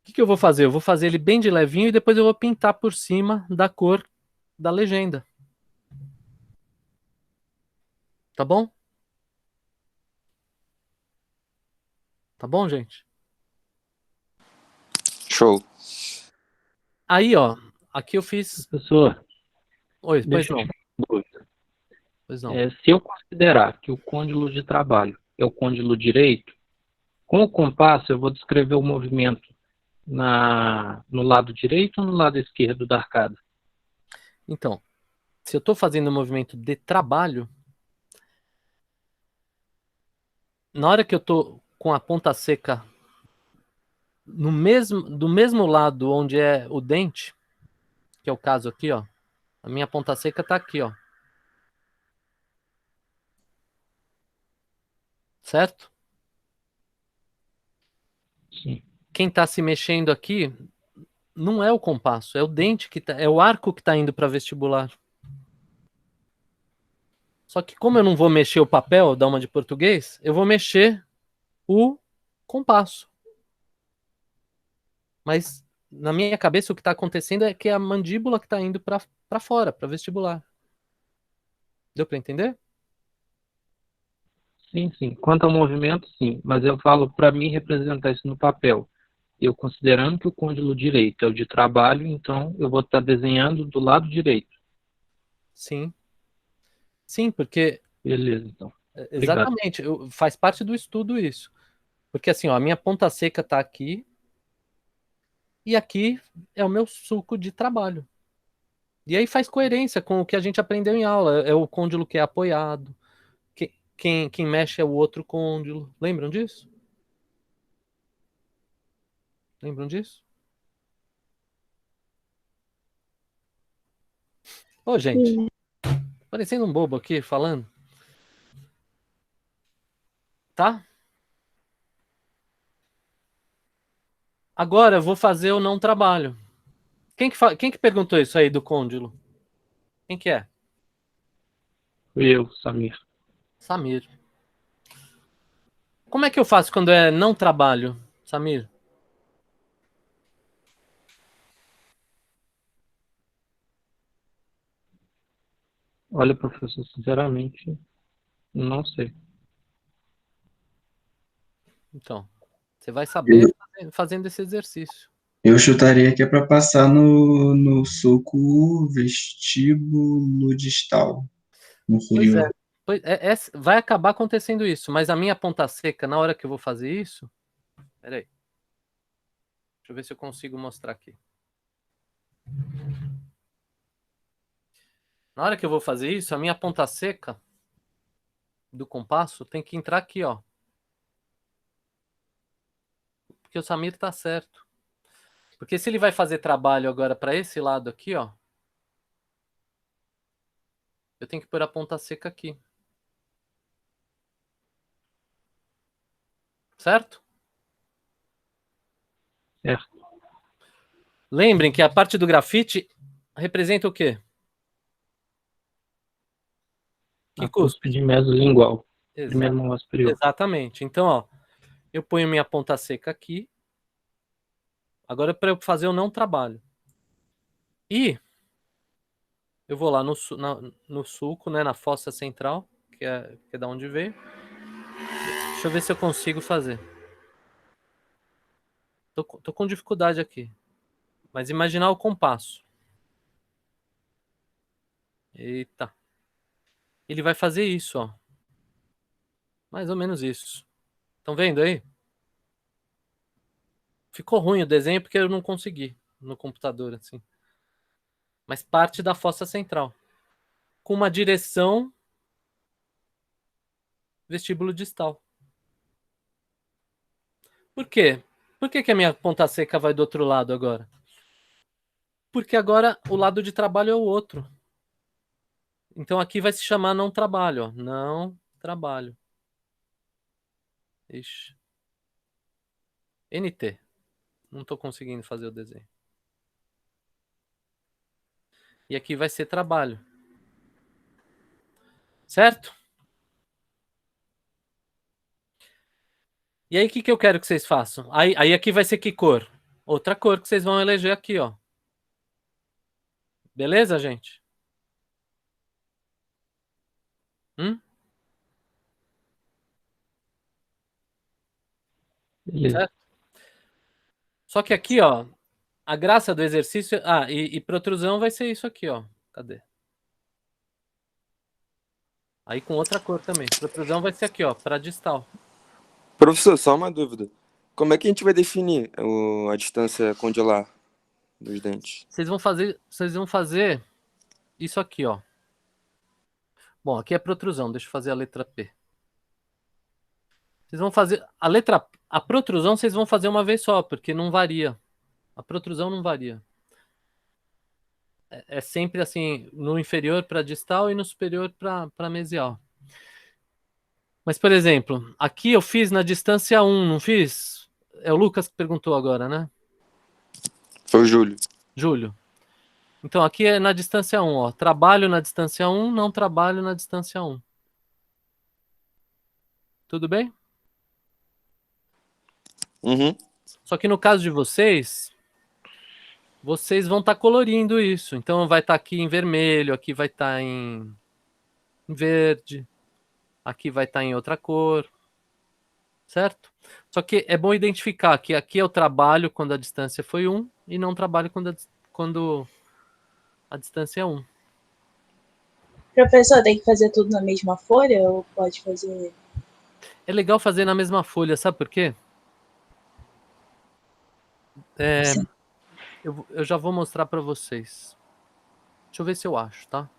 O que eu vou fazer? Eu vou fazer ele bem de levinho e depois eu vou pintar por cima da cor da legenda. Tá bom? Tá bom, gente? Show. Aí, ó, aqui eu fiz... Professor, Oi, pois deixa eu não. tirar uma dúvida. Pois não. Se eu considerar que o côndilo de trabalho é o côndilo direito, com o compasso eu vou descrever o movimento no lado direito ou no lado esquerdo da arcada? Então, se eu estou fazendo um movimento de trabalho, na hora que eu estou com a ponta seca do mesmo lado onde é o dente, que é o caso aqui, ó, a minha ponta seca está aqui, ó. Certo? Sim. Quem está se mexendo aqui não é o compasso, é o dente é o arco que está indo para vestibular. Só que como eu não vou mexer o papel da uma de português, eu vou mexer o compasso. Mas na minha cabeça o que está acontecendo é que é a mandíbula que está indo para fora, para vestibular. Deu para entender? Sim, sim. Quanto ao movimento, sim. Mas eu falo para mim representar isso no papel. Eu considerando que o côndilo direito é o de trabalho, então eu vou estar desenhando do lado direito. Sim. Sim, porque... Beleza, então. Exatamente, faz parte do estudo isso. Porque assim, ó, a minha ponta seca está aqui, e aqui é o meu suco de trabalho. E aí faz coerência com o que a gente aprendeu em aula. É o côndilo que é apoiado. Quem mexe é o outro côndilo. Lembram disso? Lembram disso? Ô, gente, parecendo um bobo aqui falando. Tá? Agora eu vou fazer o não trabalho. Quem que perguntou isso aí do côndilo? Quem que é? Eu, Samir. Samir. Como é que eu faço quando é não trabalho, Samir? Olha, professor, sinceramente, não sei. Então, você vai saber fazendo esse exercício. Eu chutaria que é para passar no sulco vestibulodistal inferior. Vai acabar acontecendo isso, mas a minha ponta seca, na hora que eu vou fazer isso... Peraí. Deixa eu ver se eu consigo mostrar aqui. Na hora que eu vou fazer isso, a minha ponta seca do compasso tem que entrar aqui, ó. Porque o Samir tá certo. Porque se ele vai fazer trabalho agora para esse lado aqui, ó, eu tenho que pôr a ponta seca aqui. Certo? Certo. Lembrem que a parte do grafite representa o quê? Que A cuspe cuspe? de mesolingual. Primeiro malar superior. Exatamente. Então, ó, eu ponho minha ponta seca aqui. Agora para eu fazer o não trabalho. E eu vou lá no sulco, né, na fossa central, que é da onde veio. Deixa eu ver se eu consigo fazer. Tô com dificuldade aqui. Mas imaginar o compasso. Eita. Ele vai fazer isso, ó. Mais ou menos isso. Estão vendo aí? Ficou ruim o desenho porque eu não consegui no computador, assim. Mas parte da fossa central. Com uma direção vestíbulo distal. Por quê? Por que a minha ponta seca vai do outro lado agora? Porque agora o lado de trabalho é o outro. Então aqui vai se chamar não trabalho, ó. Não trabalho. Ixi. NT. Não estou conseguindo fazer o desenho. E aqui vai ser trabalho. Certo? E aí o que eu quero que vocês façam? Aí aqui vai ser que cor? Outra cor que vocês vão eleger aqui, ó. Beleza, gente? Beleza. Certo? Só que aqui, ó, a graça do exercício... Ah, e protrusão vai ser isso aqui, ó. Cadê? Aí com outra cor também. Protrusão vai ser aqui, ó, para distal. Professor, só uma dúvida. Como é que a gente vai definir a distância condilar dos dentes? Vocês vão fazer isso aqui, ó. Bom, aqui é protrusão. Deixa eu fazer a letra P. Vocês vão fazer a protrusão vocês vão fazer uma vez só, porque não varia. A protrusão não varia. É sempre assim, no inferior para distal e no superior para mesial. Mas, por exemplo, aqui eu fiz na distância 1, não fiz? É o Lucas que perguntou agora, né? Foi o Júlio. Júlio. Então, aqui é na distância 1, ó. Trabalho na distância 1, não trabalho na distância 1. Tudo bem? Uhum. Só que no caso de vocês vão estar colorindo isso. Então, vai estar aqui em vermelho, aqui vai estar em verde, aqui vai estar em outra cor. Certo? Só que é bom identificar que aqui é o trabalho quando a distância foi 1 e não trabalho quando a distância é 1. Professor, tem que fazer tudo na mesma folha ou pode fazer? É legal fazer na mesma folha, sabe por quê? Sim. Eu já vou mostrar para vocês. Deixa eu ver se eu acho, tá?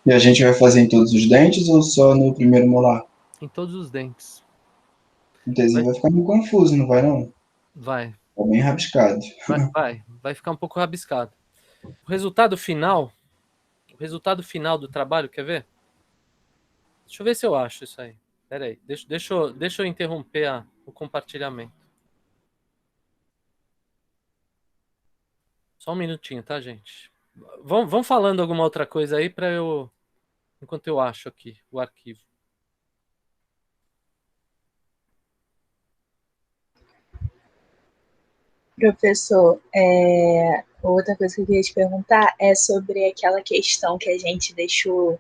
E a gente vai fazer em todos os dentes ou só no primeiro molar? Em todos os dentes. O desenho vai ficar meio confuso, não vai não? Vai. Tá bem rabiscado. Vai ficar um pouco rabiscado. O resultado final do trabalho, quer ver? Deixa eu ver se eu acho isso aí. Pera aí, deixa eu interromper o compartilhamento. Só um minutinho, tá, gente? Vão falando alguma outra coisa aí enquanto eu acho aqui o arquivo. Professor, outra coisa que eu queria te perguntar é sobre aquela questão que a gente deixou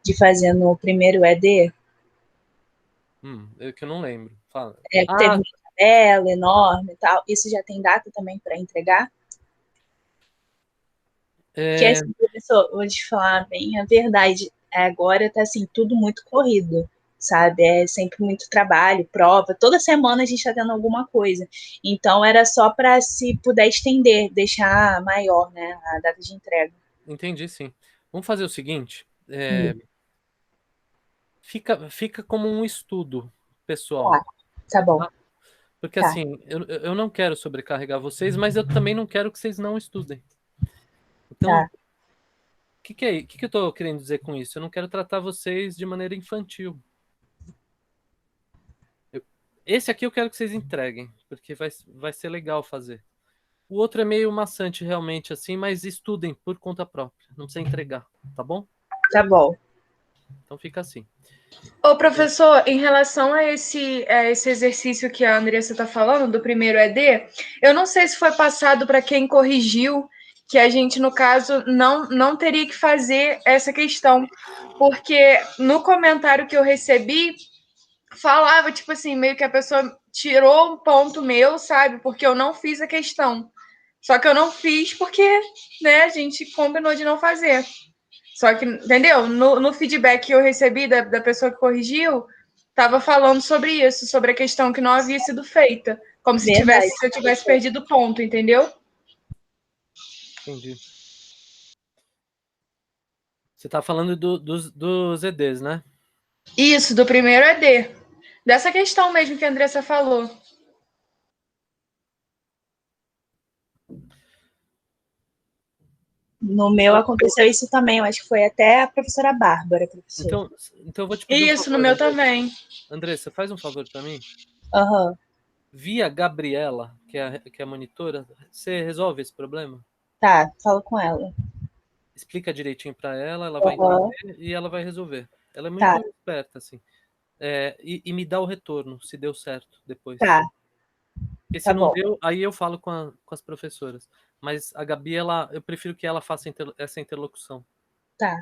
de fazer no primeiro ED. Que eu não lembro. Fala. Teve uma tabela enorme e tal. Isso já tem data também para entregar? Porque, assim, professor, vou te falar bem a verdade. Agora tá assim, tudo muito corrido, sabe? É sempre muito trabalho, prova. Toda semana a gente tá tendo alguma coisa. Então era só para se puder estender, deixar maior, né, a data de entrega. Entendi, sim. Vamos fazer o seguinte. Fica como um estudo pessoal. Tá bom. Tá? Porque Tá. assim, eu não quero sobrecarregar vocês, mas eu também não quero que vocês não estudem. Então, Tá. o que eu tô querendo dizer com isso? Eu não quero tratar vocês de maneira infantil. Esse aqui eu quero que vocês entreguem, porque vai ser legal fazer. O outro é meio maçante realmente assim, mas estudem por conta própria. Não precisa entregar, tá bom? Tá bom. Então fica assim. Ô, professor, em relação a esse exercício que a Andressa está falando, do primeiro ED, eu não sei se foi passado para quem corrigiu, que a gente, no caso, não teria que fazer essa questão, porque no comentário que eu recebi, falava, tipo assim, meio que a pessoa tirou um ponto meu, sabe? Porque eu não fiz a questão. Só que eu não fiz porque, né, a gente combinou de não fazer. Só que, entendeu? No feedback que eu recebi da pessoa que corrigiu, estava falando sobre isso, sobre a questão que não havia sido feita. Como se eu tivesse perdido o ponto, entendeu? Entendi. Você está falando dos EDs, né? Isso, do primeiro ED. Dessa questão mesmo que a Andressa falou. No meu aconteceu isso também, eu acho que foi até a professora Bárbara, professor. Então eu vou te pedir Isso, no meu também. Andressa, faz um favor para mim. Aham. Via Gabriela, que é a monitora, você resolve esse problema? Tá, falo com ela. Explica direitinho para ela vai entender e ela vai resolver. Ela é muito esperta, assim. E me dá o retorno, se deu certo depois. Tá. Porque se não deu, aí eu falo com as professoras. Mas a Gabi, eu prefiro que ela faça essa interlocução. Tá.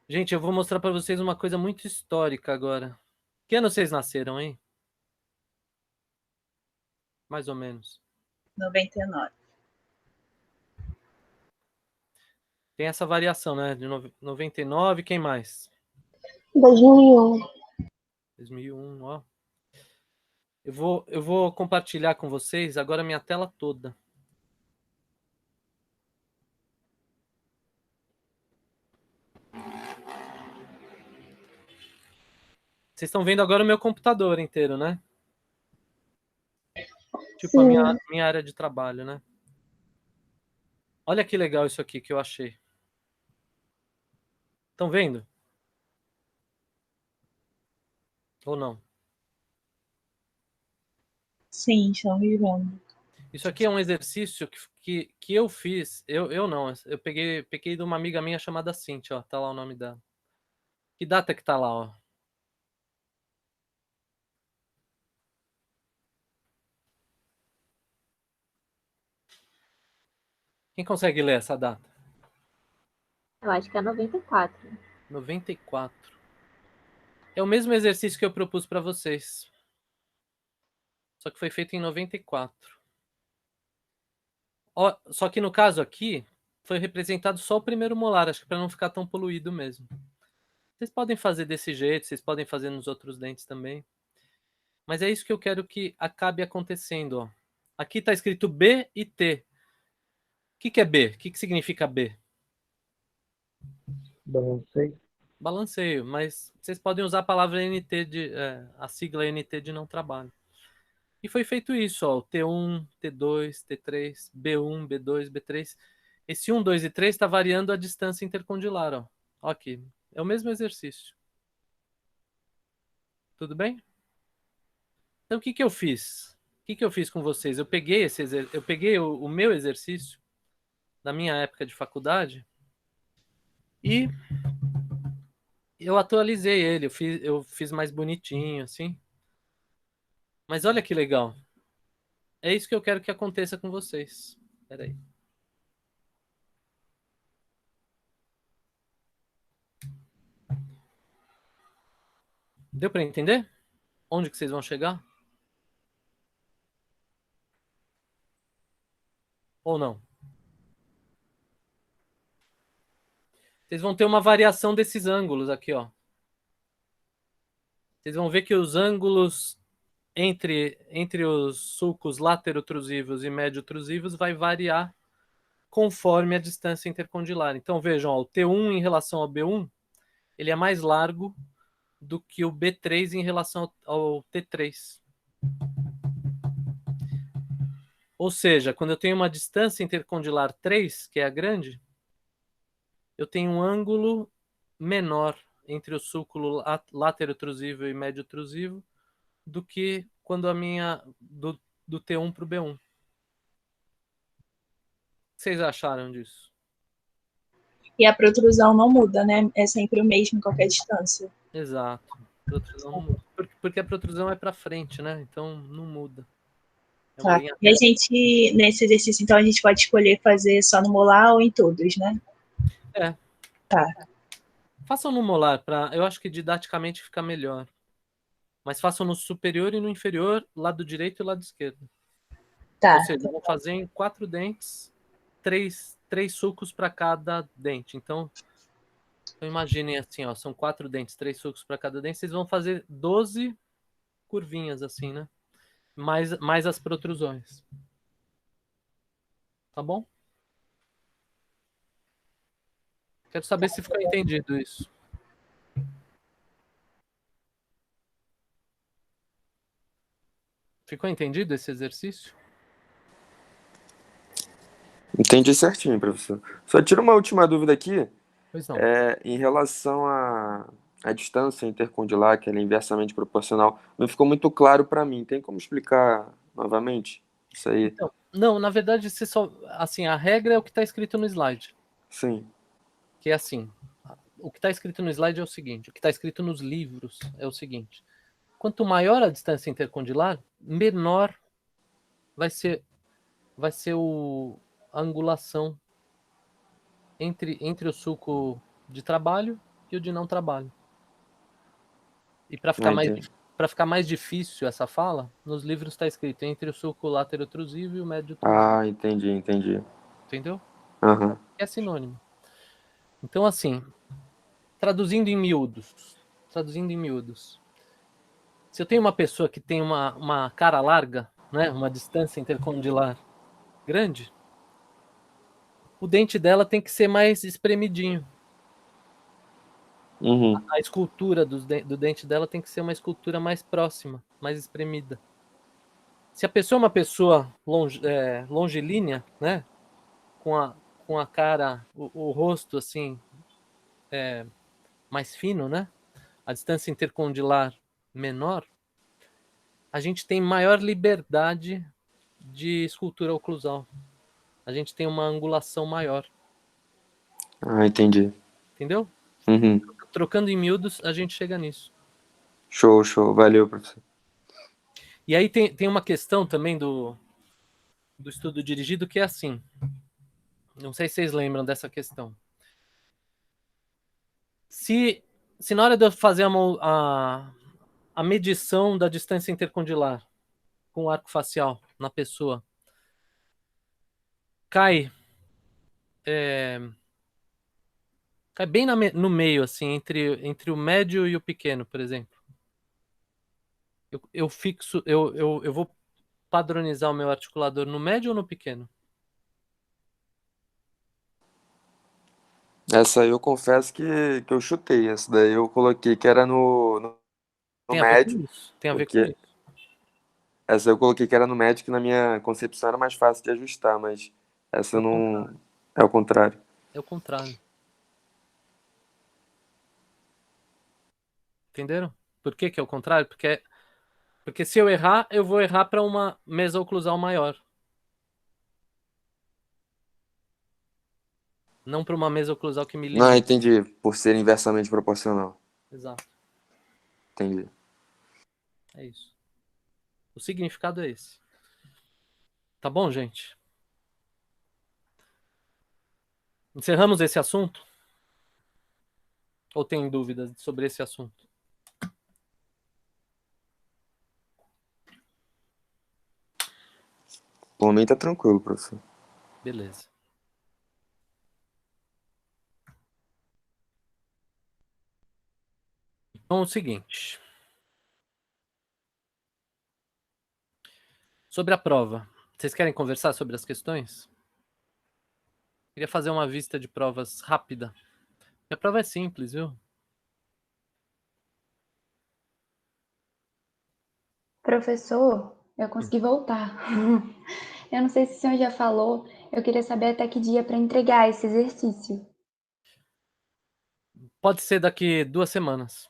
Gente, eu vou mostrar para vocês uma coisa muito histórica agora. Que ano vocês nasceram, hein? Mais ou menos. 99. Tem essa variação, né? De 99, quem mais? 2001. 2001, ó. Eu vou compartilhar com vocês agora minha tela toda. Vocês estão vendo agora o meu computador inteiro, né? Tipo, Sim. a minha área de trabalho, né? Olha que legal isso aqui que eu achei. Estão vendo? Ou não? Sim, estamos vendo. Isso aqui é um exercício que eu fiz. Eu não. Eu peguei de uma amiga minha chamada Cintia, ó. Tá lá o nome dela. Que data que tá lá, ó? Quem consegue ler essa data? Eu acho que é 94. 94. É o mesmo exercício que eu propus para vocês. Só que foi feito em 94. Ó, só que no caso aqui, foi representado só o primeiro molar, acho que para não ficar tão poluído mesmo. Vocês podem fazer desse jeito, vocês podem fazer nos outros dentes também. Mas é isso que eu quero que acabe acontecendo. Ó. Aqui está escrito B e T. O que é B? O que significa B? Balancei. Balanceio, mas vocês podem usar a palavra NT, a sigla NT de não trabalho. E foi feito isso, ó, o T1, T2, T3, B1, B2, B3. Esse 1, 2 e 3 está variando a distância intercondilar. Ó. Aqui, é o mesmo exercício. Tudo bem? Então, o que eu fiz? O que eu fiz com vocês? Eu peguei, o meu exercício da minha época de faculdade e eu atualizei ele. Eu fiz mais bonitinho, assim. Mas olha que legal. É isso que eu quero que aconteça com vocês. Espera aí. Deu para entender? Onde que vocês vão chegar? Ou não? Vocês vão ter uma variação desses ângulos aqui, ó. Vocês vão ver que os ângulos entre os sulcos laterotrusivos e médio-trusivos vai variar conforme a distância intercondilar. Então vejam, ó, o T1 em relação ao B1, ele é mais largo do que o B3 em relação ao T3. Ou seja, quando eu tenho uma distância intercondilar 3, que é a grande, eu tenho um ângulo menor entre o sulco laterotrusível e médio-trusivo do que quando a minha do T1 para o B1. O que vocês acharam disso? E a protrusão não muda, né? É sempre o mesmo em qualquer distância. Exato. A protrusão não muda. Porque a protrusão é para frente, né? Então não muda. É uma Tá. linha E a reta. gente, nesse exercício, então, a gente pode escolher fazer só no molar ou em todos, né? É. Tá. Façam no molar, eu acho que didaticamente fica melhor. Mas façam no superior e no inferior, lado direito e lado esquerdo. Tá. Ou seja, vão fazer em 4 dentes, 3 sulcos para cada dente. Então imaginem assim, ó, são 4 dentes, 3 sulcos para cada dente. Vocês vão fazer 12 curvinhas assim, né? Mais as protrusões. Tá bom? Quero saber se ficou entendido isso. Ficou entendido esse exercício? Entendi certinho, professor. Só tira uma última dúvida aqui. Pois não. Em relação à distância intercondilar, que ela é inversamente proporcional, não ficou muito claro para mim. Tem como explicar novamente isso aí? Então, não, na verdade, assim, a regra é o que está escrito no slide. Sim. Que é assim, o que está escrito no slide é o seguinte, o que está escrito nos livros é o seguinte, quanto maior a distância intercondilar, menor vai ser a angulação entre o sulco de trabalho e o de não trabalho. E para ficar mais difícil essa fala, nos livros está escrito entre o sulco laterotrusível e o médio-trusível. Ah, entendi. Entendeu? Uhum. É sinônimo. Então, assim, traduzindo em miúdos, se eu tenho uma pessoa que tem uma cara larga, né, uma distância intercondilar grande, o dente dela tem que ser mais espremidinho. Uhum. A escultura do dente dela tem que ser uma escultura mais próxima, mais espremida. Se a pessoa é uma pessoa longilínea, né, com a cara, o rosto assim, mais fino, né, a distância intercondilar menor, a gente tem maior liberdade de escultura oclusal. A gente tem uma angulação maior. Ah, entendi. Entendeu? Uhum. Trocando em miúdos, a gente chega nisso. Show. Valeu, professor. E aí tem uma questão também do estudo dirigido que é assim. Não sei se vocês lembram dessa questão. Se na hora de eu fazer a medição da distância intercondilar com o arco facial na pessoa, cai cai bem no meio, assim, entre o médio e o pequeno, por exemplo. Eu vou padronizar o meu articulador no médio ou no pequeno? Essa aí eu confesso que eu chutei. Essa daí eu coloquei que era no Tem a ver com médio, isso. Tem a ver com porque isso. essa eu coloquei que era no médio, que na minha concepção era mais fácil de ajustar, mas essa É o não contrário. é o contrário. É o contrário. Entenderam? Por que que é o contrário? Porque se eu errar, eu vou errar para uma mesa oclusal maior. Não para uma mesa oclusal que me Não, limita. entendi. Por ser inversamente proporcional. Exato. Entendi. É isso. O significado é esse. Tá bom, gente? Encerramos esse assunto? Ou tem dúvidas sobre esse assunto? Por mim tá tranquilo, professor. Beleza. Então é o seguinte. Sobre a prova. Vocês querem conversar sobre as questões? Queria fazer uma vista de provas rápida. A prova é simples, viu? Professor, eu consegui voltar. Eu não sei se o senhor já falou, eu queria saber até que dia para entregar esse exercício. Pode ser daqui 2 semanas.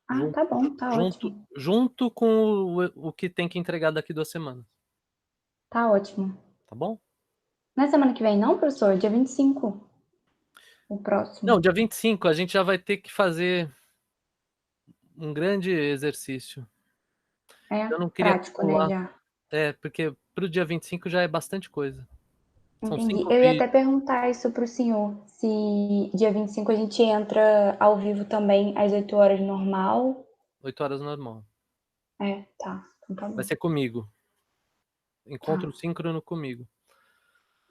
Ah, tá bom, tá ótimo. Junto com o que tem que entregar daqui 2 semanas. Tá ótimo. Tá bom? Na semana que vem não, professor? Dia 25. O próximo. Não, dia 25 a gente já vai ter que fazer um grande exercício. É Eu não queria prático, né, acumular. já. Porque pro dia 25 já é bastante coisa. São Entendi. 5 Eu ia até vídeos. perguntar isso pro senhor, se dia 25 a gente entra ao vivo também às 8 horas normal. 8 horas normal. É, tá. Então tá Vai bom. ser comigo. Encontro Tá. síncrono comigo.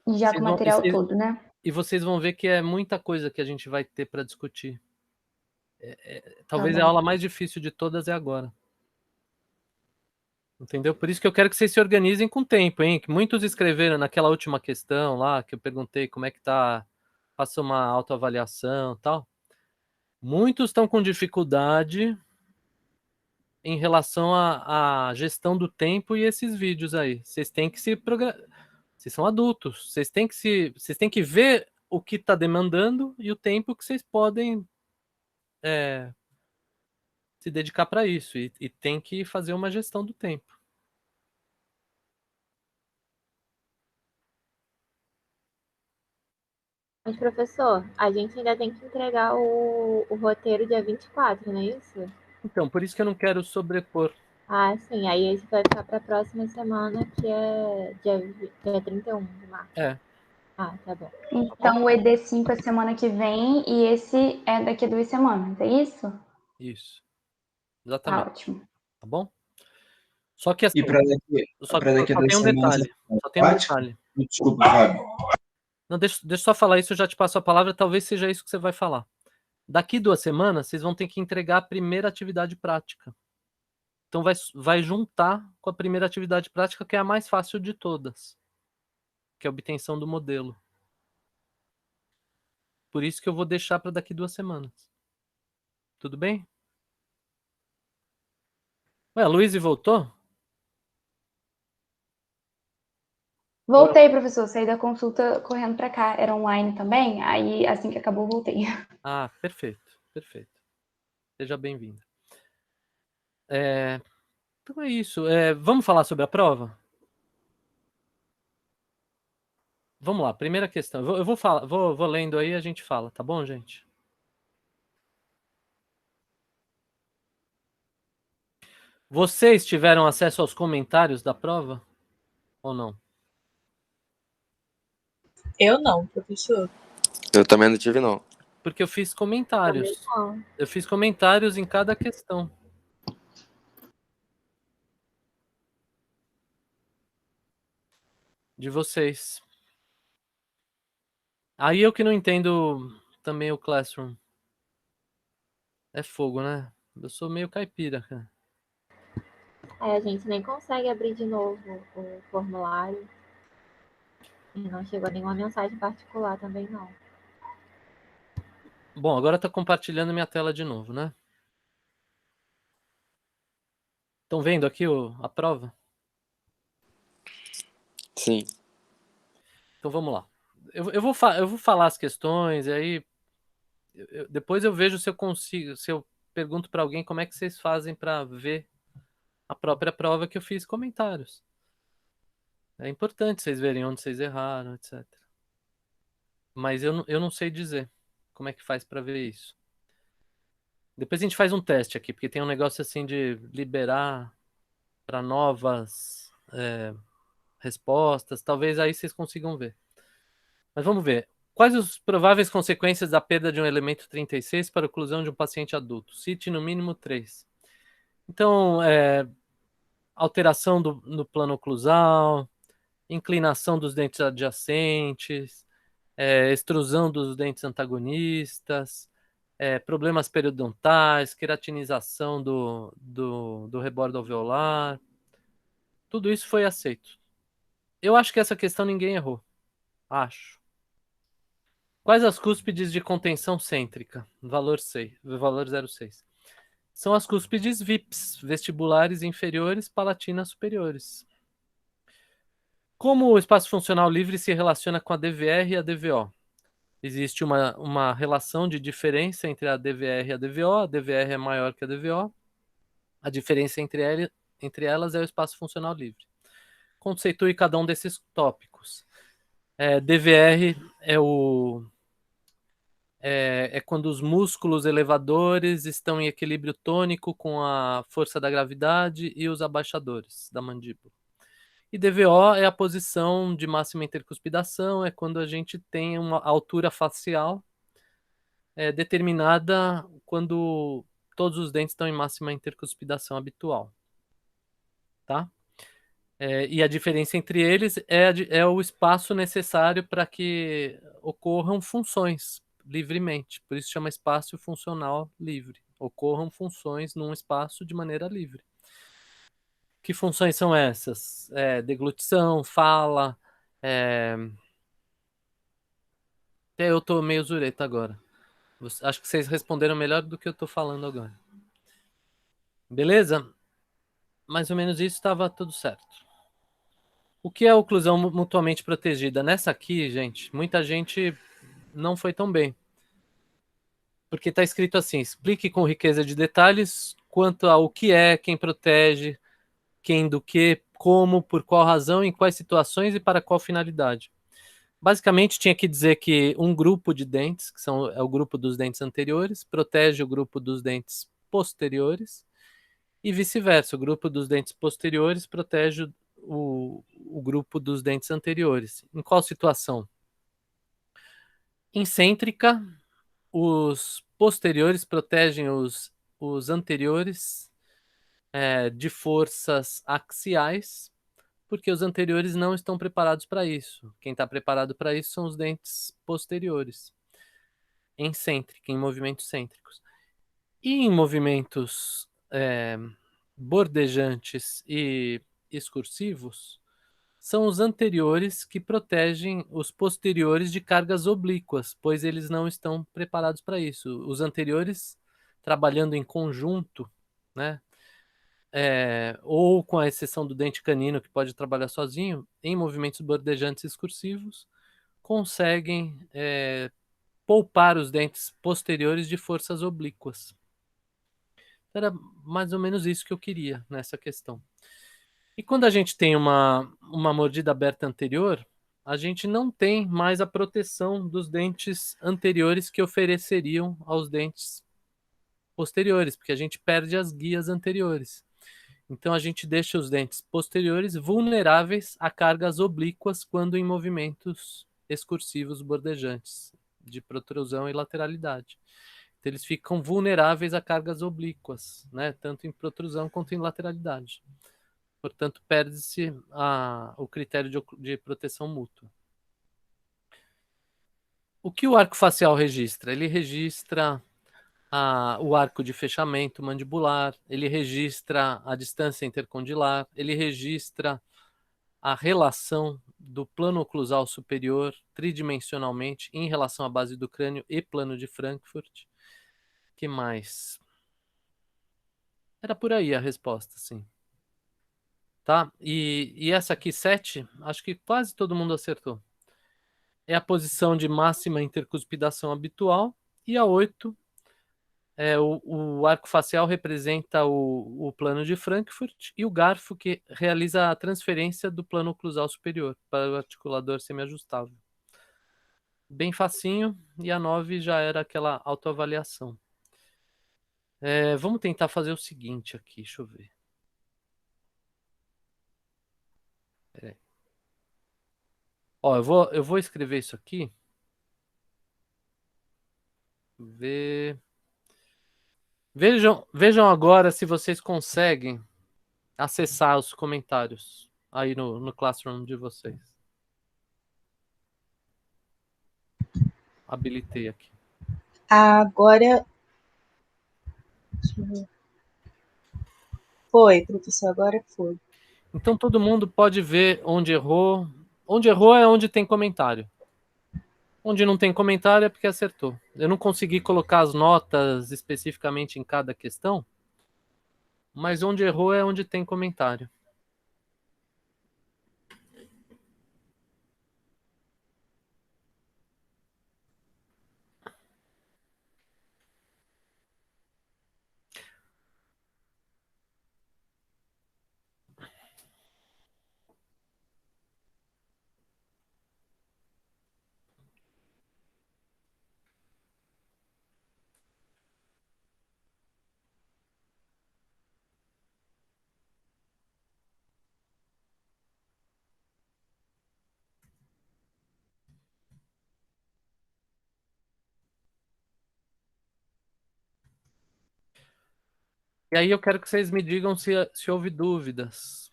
E já com o material todo, né? E vocês vão ver que é muita coisa que a gente vai ter para discutir. Tá Talvez a bom. aula mais difícil de todas é agora. Entendeu? Por isso que eu quero que vocês se organizem com tempo, hein? Que muitos escreveram naquela última questão lá, que eu perguntei como é que tá, faça uma autoavaliação e tal. Muitos estão com dificuldade em relação à gestão do tempo e esses vídeos aí. Vocês têm que se programar. Vocês são adultos, vocês têm que ver o que está demandando e o tempo que vocês podem se dedicar para isso. E tem que fazer uma gestão do tempo. Mas, professor, a gente ainda tem que entregar o roteiro dia 24, não é isso? Então, por isso que eu não quero sobrepor. Ah, sim. Aí esse vai ficar para a próxima semana, que é dia 31 de março. É. Ah, tá bom. Então o ED5 é semana que vem e esse é daqui a 2 semanas, é isso? Isso. Tá Exatamente. ótimo. Tá bom? Só que assim, E para daqui a só 2 tem um semanas, detalhe. Só tem um prática? detalhe. Desculpa, Fábio. Não, deixa eu só falar isso, eu já te passo a palavra, talvez seja isso que você vai falar. Daqui 2 semanas, vocês vão ter que entregar a primeira atividade prática. Então vai juntar com a primeira atividade prática, que é a mais fácil de todas, que é a obtenção do modelo. Por isso que eu vou deixar para daqui 2 semanas. Tudo bem? Ué, a Luísa voltou? Voltei, professor, saí da consulta correndo para cá, era online também, aí assim que acabou voltei. Ah, perfeito, perfeito. Seja bem-vinda. Então é isso. Vamos falar sobre a prova? Vamos lá, primeira questão. Eu vou falar, vou lendo aí e a gente fala, tá bom, gente? Vocês tiveram acesso aos comentários da prova? Ou não? Eu não, professor. Eu também não tive, não. Porque eu fiz comentários. Também não. Eu fiz comentários em cada questão. De vocês. Aí eu que não entendo também o Classroom. É fogo, né? Eu sou meio caipira, cara. Aí a gente nem consegue abrir de novo o formulário. E não chegou nenhuma mensagem particular também, não. Bom, agora tá compartilhando minha tela de novo, né? Estão vendo aqui a prova? Sim. Então vamos lá. Eu vou falar as questões, e aí depois eu vejo se eu consigo, se eu pergunto para alguém como é que vocês fazem para ver a própria prova que eu fiz comentários. É importante vocês verem onde vocês erraram, etc. Mas eu não sei dizer como é que faz para ver isso. Depois a gente faz um teste aqui, porque tem um negócio assim de liberar para novas respostas. Talvez aí vocês consigam ver. Mas vamos ver. Quais as prováveis consequências da perda de um elemento 36 para a oclusão de um paciente adulto? Cite no mínimo 3. Então, alteração no plano oclusal, inclinação dos dentes adjacentes, extrusão dos dentes antagonistas, problemas periodontais, queratinização do rebordo alveolar. Tudo isso foi aceito. Eu acho que essa questão ninguém errou. Acho. Quais as cúspides de contenção cêntrica? Valor 6, valor 0,6. São as cúspides VIPs, vestibulares inferiores, palatinas superiores. Como o espaço funcional livre se relaciona com a DVR e a DVO? Existe uma relação de diferença entre a DVR e a DVO. A DVR é maior que a DVO. A diferença entre elas é o espaço funcional livre. Conceitue cada um desses tópicos. DVR é quando os músculos elevadores estão em equilíbrio tônico com a força da gravidade e os abaixadores da mandíbula. E DVO é a posição de máxima intercuspidação, é quando a gente tem uma altura facial determinada quando todos os dentes estão em máxima intercuspidação habitual. Tá? E a diferença entre eles é o espaço necessário para que ocorram funções livremente. Por isso chama espaço funcional livre. Ocorram funções num espaço de maneira livre. Que funções são essas? Deglutição, fala. Até eu tô meio zureta agora. Acho que vocês responderam melhor do que eu tô falando agora. Beleza? Mais ou menos isso, estava tudo certo. O que é a oclusão mutuamente protegida? Nessa aqui, gente, muita gente não foi tão bem. Porque está escrito assim: explique com riqueza de detalhes quanto ao que é, quem protege, quem do que, como, por qual razão, em quais situações e para qual finalidade. Basicamente, tinha que dizer que um grupo de dentes, que é o grupo dos dentes anteriores, protege o grupo dos dentes posteriores, e vice-versa, o grupo dos dentes posteriores protege o grupo dos dentes anteriores. Em qual situação? Em cêntrica, os posteriores protegem os anteriores de forças axiais, porque os anteriores não estão preparados para isso. Quem está preparado para isso são os dentes posteriores, em cêntrica, em movimentos cêntricos. E em movimentos bordejantes e excursivos, são os anteriores que protegem os posteriores de cargas oblíquas, pois eles não estão preparados para isso. Os anteriores, trabalhando em conjunto, né, ou com a exceção do dente canino, que pode trabalhar sozinho, em movimentos bordejantes excursivos, conseguem poupar os dentes posteriores de forças oblíquas. Era mais ou menos isso que eu queria nessa questão. E quando a gente tem uma mordida aberta anterior, a gente não tem mais a proteção dos dentes anteriores que ofereceriam aos dentes posteriores, porque a gente perde as guias anteriores. Então a gente deixa os dentes posteriores vulneráveis a cargas oblíquas quando em movimentos excursivos bordejantes, de protrusão e lateralidade. Então eles ficam vulneráveis a cargas oblíquas, né? Tanto em protrusão quanto em lateralidade. Portanto, perde-se o critério de proteção mútua. O que o arco facial registra? Ele registra o arco de fechamento mandibular, ele registra a distância intercondilar, ele registra a relação do plano oclusal superior tridimensionalmente em relação à base do crânio e plano de Frankfurt. Que mais? Era por aí a resposta, sim. Tá? E essa aqui, 7, acho que quase todo mundo acertou. É a posição de máxima intercuspidação habitual. E a 8, o arco facial representa o plano de Frankfurt e o garfo que realiza a transferência do plano oclusal superior para o articulador semiajustável. Bem facinho. E a 9 já era aquela autoavaliação. Vamos tentar fazer o seguinte aqui, deixa eu ver. Peraí. Ó, eu vou escrever isso aqui. Ver. Vejam agora se vocês conseguem acessar os comentários aí no Classroom de vocês. Habilitei aqui. Agora. Deixa eu ver. Foi, professor, agora foi. Então todo mundo pode ver onde errou. Onde errou é onde tem comentário. Onde não tem comentário é porque acertou. Eu não consegui colocar as notas especificamente em cada questão, mas onde errou é onde tem comentário. E aí eu quero que vocês me digam se houve dúvidas.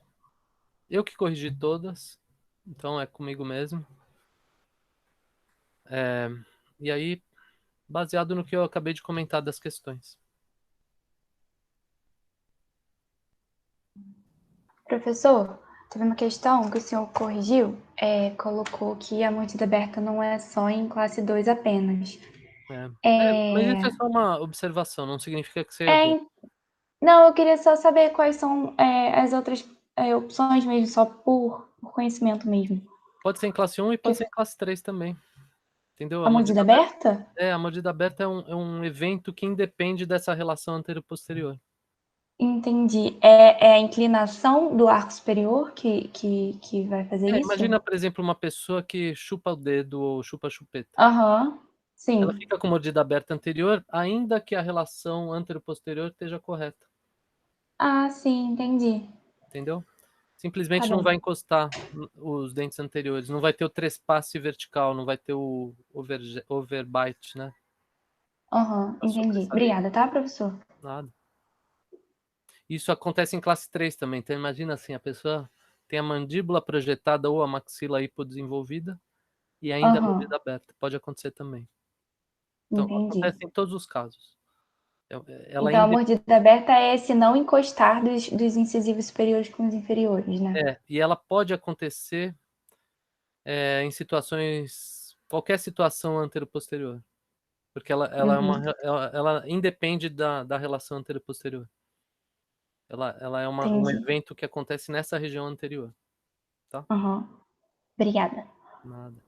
Eu que corrigi todas, então é comigo mesmo. E aí, baseado no que eu acabei de comentar das questões. Professor, teve uma questão que o senhor corrigiu, colocou que a mordida aberta não é só em classe 2 apenas. Mas isso é só uma observação, não significa que você errou. Não, eu queria só saber quais são as outras opções mesmo, só por conhecimento mesmo. Pode ser em classe 1 e pode ser em classe 3 também. Entendeu? A mordida aberta? A mordida aberta é um evento que independe dessa relação anterior-posterior. Entendi. É a inclinação do arco superior que vai fazer isso? Imagina, por exemplo, uma pessoa que chupa o dedo ou chupa a chupeta. Aham, sim. Ela fica com mordida aberta anterior, ainda que a relação anterior-posterior esteja correta. Ah, sim, entendi. Entendeu? Simplesmente Tá não bom. vai encostar os dentes anteriores, não vai ter o trespasse vertical, não vai ter o overbite, né? Aham, entendi. Obrigada, tá, professor? Nada. Isso acontece em classe 3 também. Então imagina assim, a pessoa tem a mandíbula projetada ou a maxila hipodesenvolvida e ainda a mordida aberta. Pode acontecer também. Então acontece em todos os casos. Então a mordida aberta é esse não encostar dos incisivos superiores com os inferiores, né? E ela pode acontecer em situações, qualquer situação anterior-posterior. Porque ela independe da relação anterior-posterior. Ela é um evento que acontece nessa região anterior. Tá? Obrigada. Nada.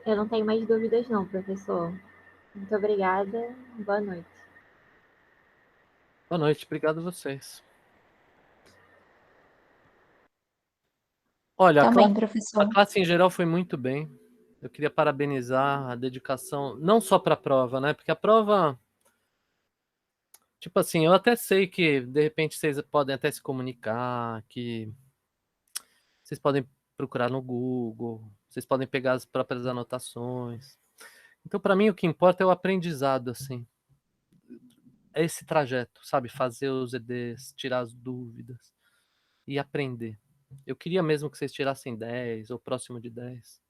Eu não tenho mais dúvidas não, professor. Muito obrigada. Boa noite. Boa noite, obrigado a vocês. Olha, a classe em geral foi muito bem. Eu queria parabenizar a dedicação, não só para a prova, né? Porque a prova Tipo assim, eu até sei que de repente vocês podem até se comunicar, que vocês podem procurar no Google, vocês podem pegar as próprias anotações. Então, para mim, o que importa é o aprendizado, assim. É esse trajeto, sabe? Fazer os EDs, tirar as dúvidas e aprender. Eu queria mesmo que vocês tirassem 10 ou próximo de 10.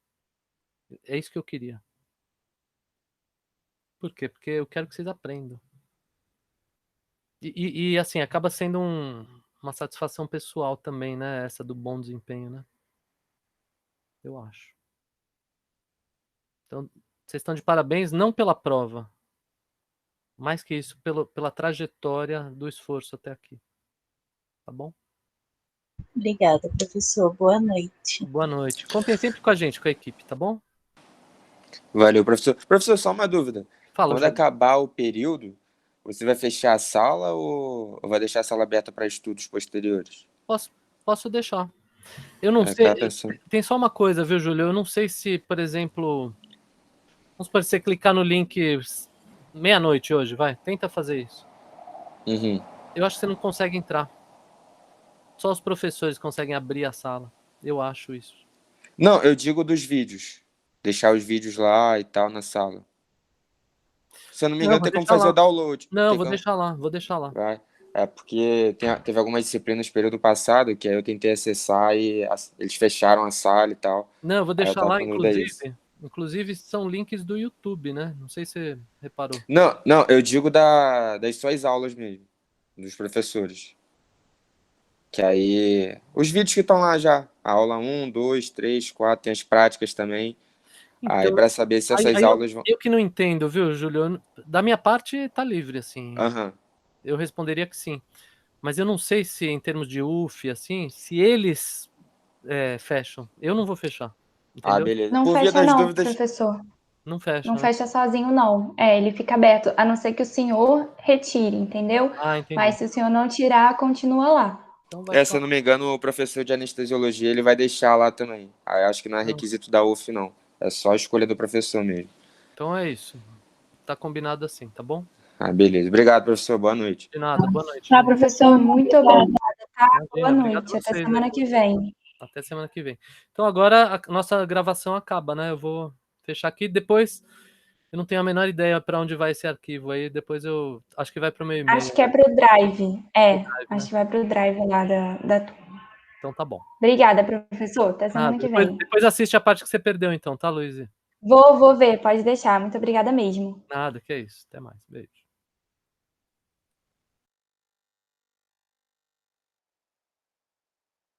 É isso que eu queria. Por quê? Porque eu quero que vocês aprendam. E assim, acaba sendo uma satisfação pessoal também, né? Essa do bom desempenho, né? Eu acho. Então, vocês estão de parabéns não pela prova, mais que isso, pela trajetória do esforço até aqui. Tá bom? Obrigada, professor. Boa noite. Boa noite. Contem sempre com a gente, com a equipe, tá bom? Valeu, professor. Professor, só uma dúvida. Fala, Quando Júlio. acabar o período, você vai fechar a sala ou vai deixar a sala aberta para estudos posteriores? Posso deixar. Eu não É, sei. tá pensando. Tem só uma coisa, viu, Júlio? Eu não sei se, por exemplo, vamos supor, você clicar no link meia-noite hoje, vai. Tenta fazer isso. Uhum. Eu acho que você não consegue entrar. Só os professores conseguem abrir a sala. Eu acho isso. Não, eu digo dos vídeos. Deixar os vídeos lá e tal na sala. Se eu não me engano, Vou tem como deixar fazer lá. o download. Não, Tem vou como- deixar lá, vou deixar lá. Vai. É porque teve algumas disciplinas no período passado que aí eu tentei acessar e eles fecharam a sala e tal. Não, eu vou Aí eu deixar tava lá, com dúvida disso. inclusive são links do YouTube, né? Não sei se você reparou. Não, eu digo das suas aulas mesmo, dos professores. Que aí, os vídeos que estão lá já, a aula 1, 2, 3, 4, tem as práticas também. Aí Então, para saber se essas aí aulas vão... eu que não entendo, viu, Júlio? Da minha parte, tá livre, assim. Aham. Eu responderia que sim. Mas eu não sei se, em termos de UF, assim, se eles fecham. Eu não vou fechar, Ah, entendeu? beleza. Não Por via fecha das não, dúvidas... professor. Não fecha, Não né? fecha sozinho, não. Ele fica aberto, a não ser que o senhor retire, entendeu? Ah, entendi. Mas se o senhor não tirar, continua lá. Então vai Se eu não me engano, o professor de anestesiologia, ele vai deixar lá também. Aí acho que não é requisito da UF, não. É só a escolha do professor mesmo. Então é isso. Tá combinado assim, tá bom? Ah, beleza. Obrigado, professor. Boa noite. De nada, boa noite. Tá, professor, muito obrigada, tá? Boa Imagina, obrigado noite, a até vocês, semana né? que vem. Até semana que vem. Então agora a nossa gravação acaba, né? Eu vou fechar aqui. Depois eu não tenho a menor ideia para onde vai esse arquivo aí. Depois eu acho que vai para o meu e-mail. Acho que é pro Drive. Drive, Acho né? que vai pro Drive lá da turma. Então tá bom. Obrigada, professor. Até semana que vem. Depois assiste a parte que você perdeu, então, tá, Luiz? Vou ver, pode deixar. Muito obrigada mesmo. Nada, que é isso. Até mais. Beijo.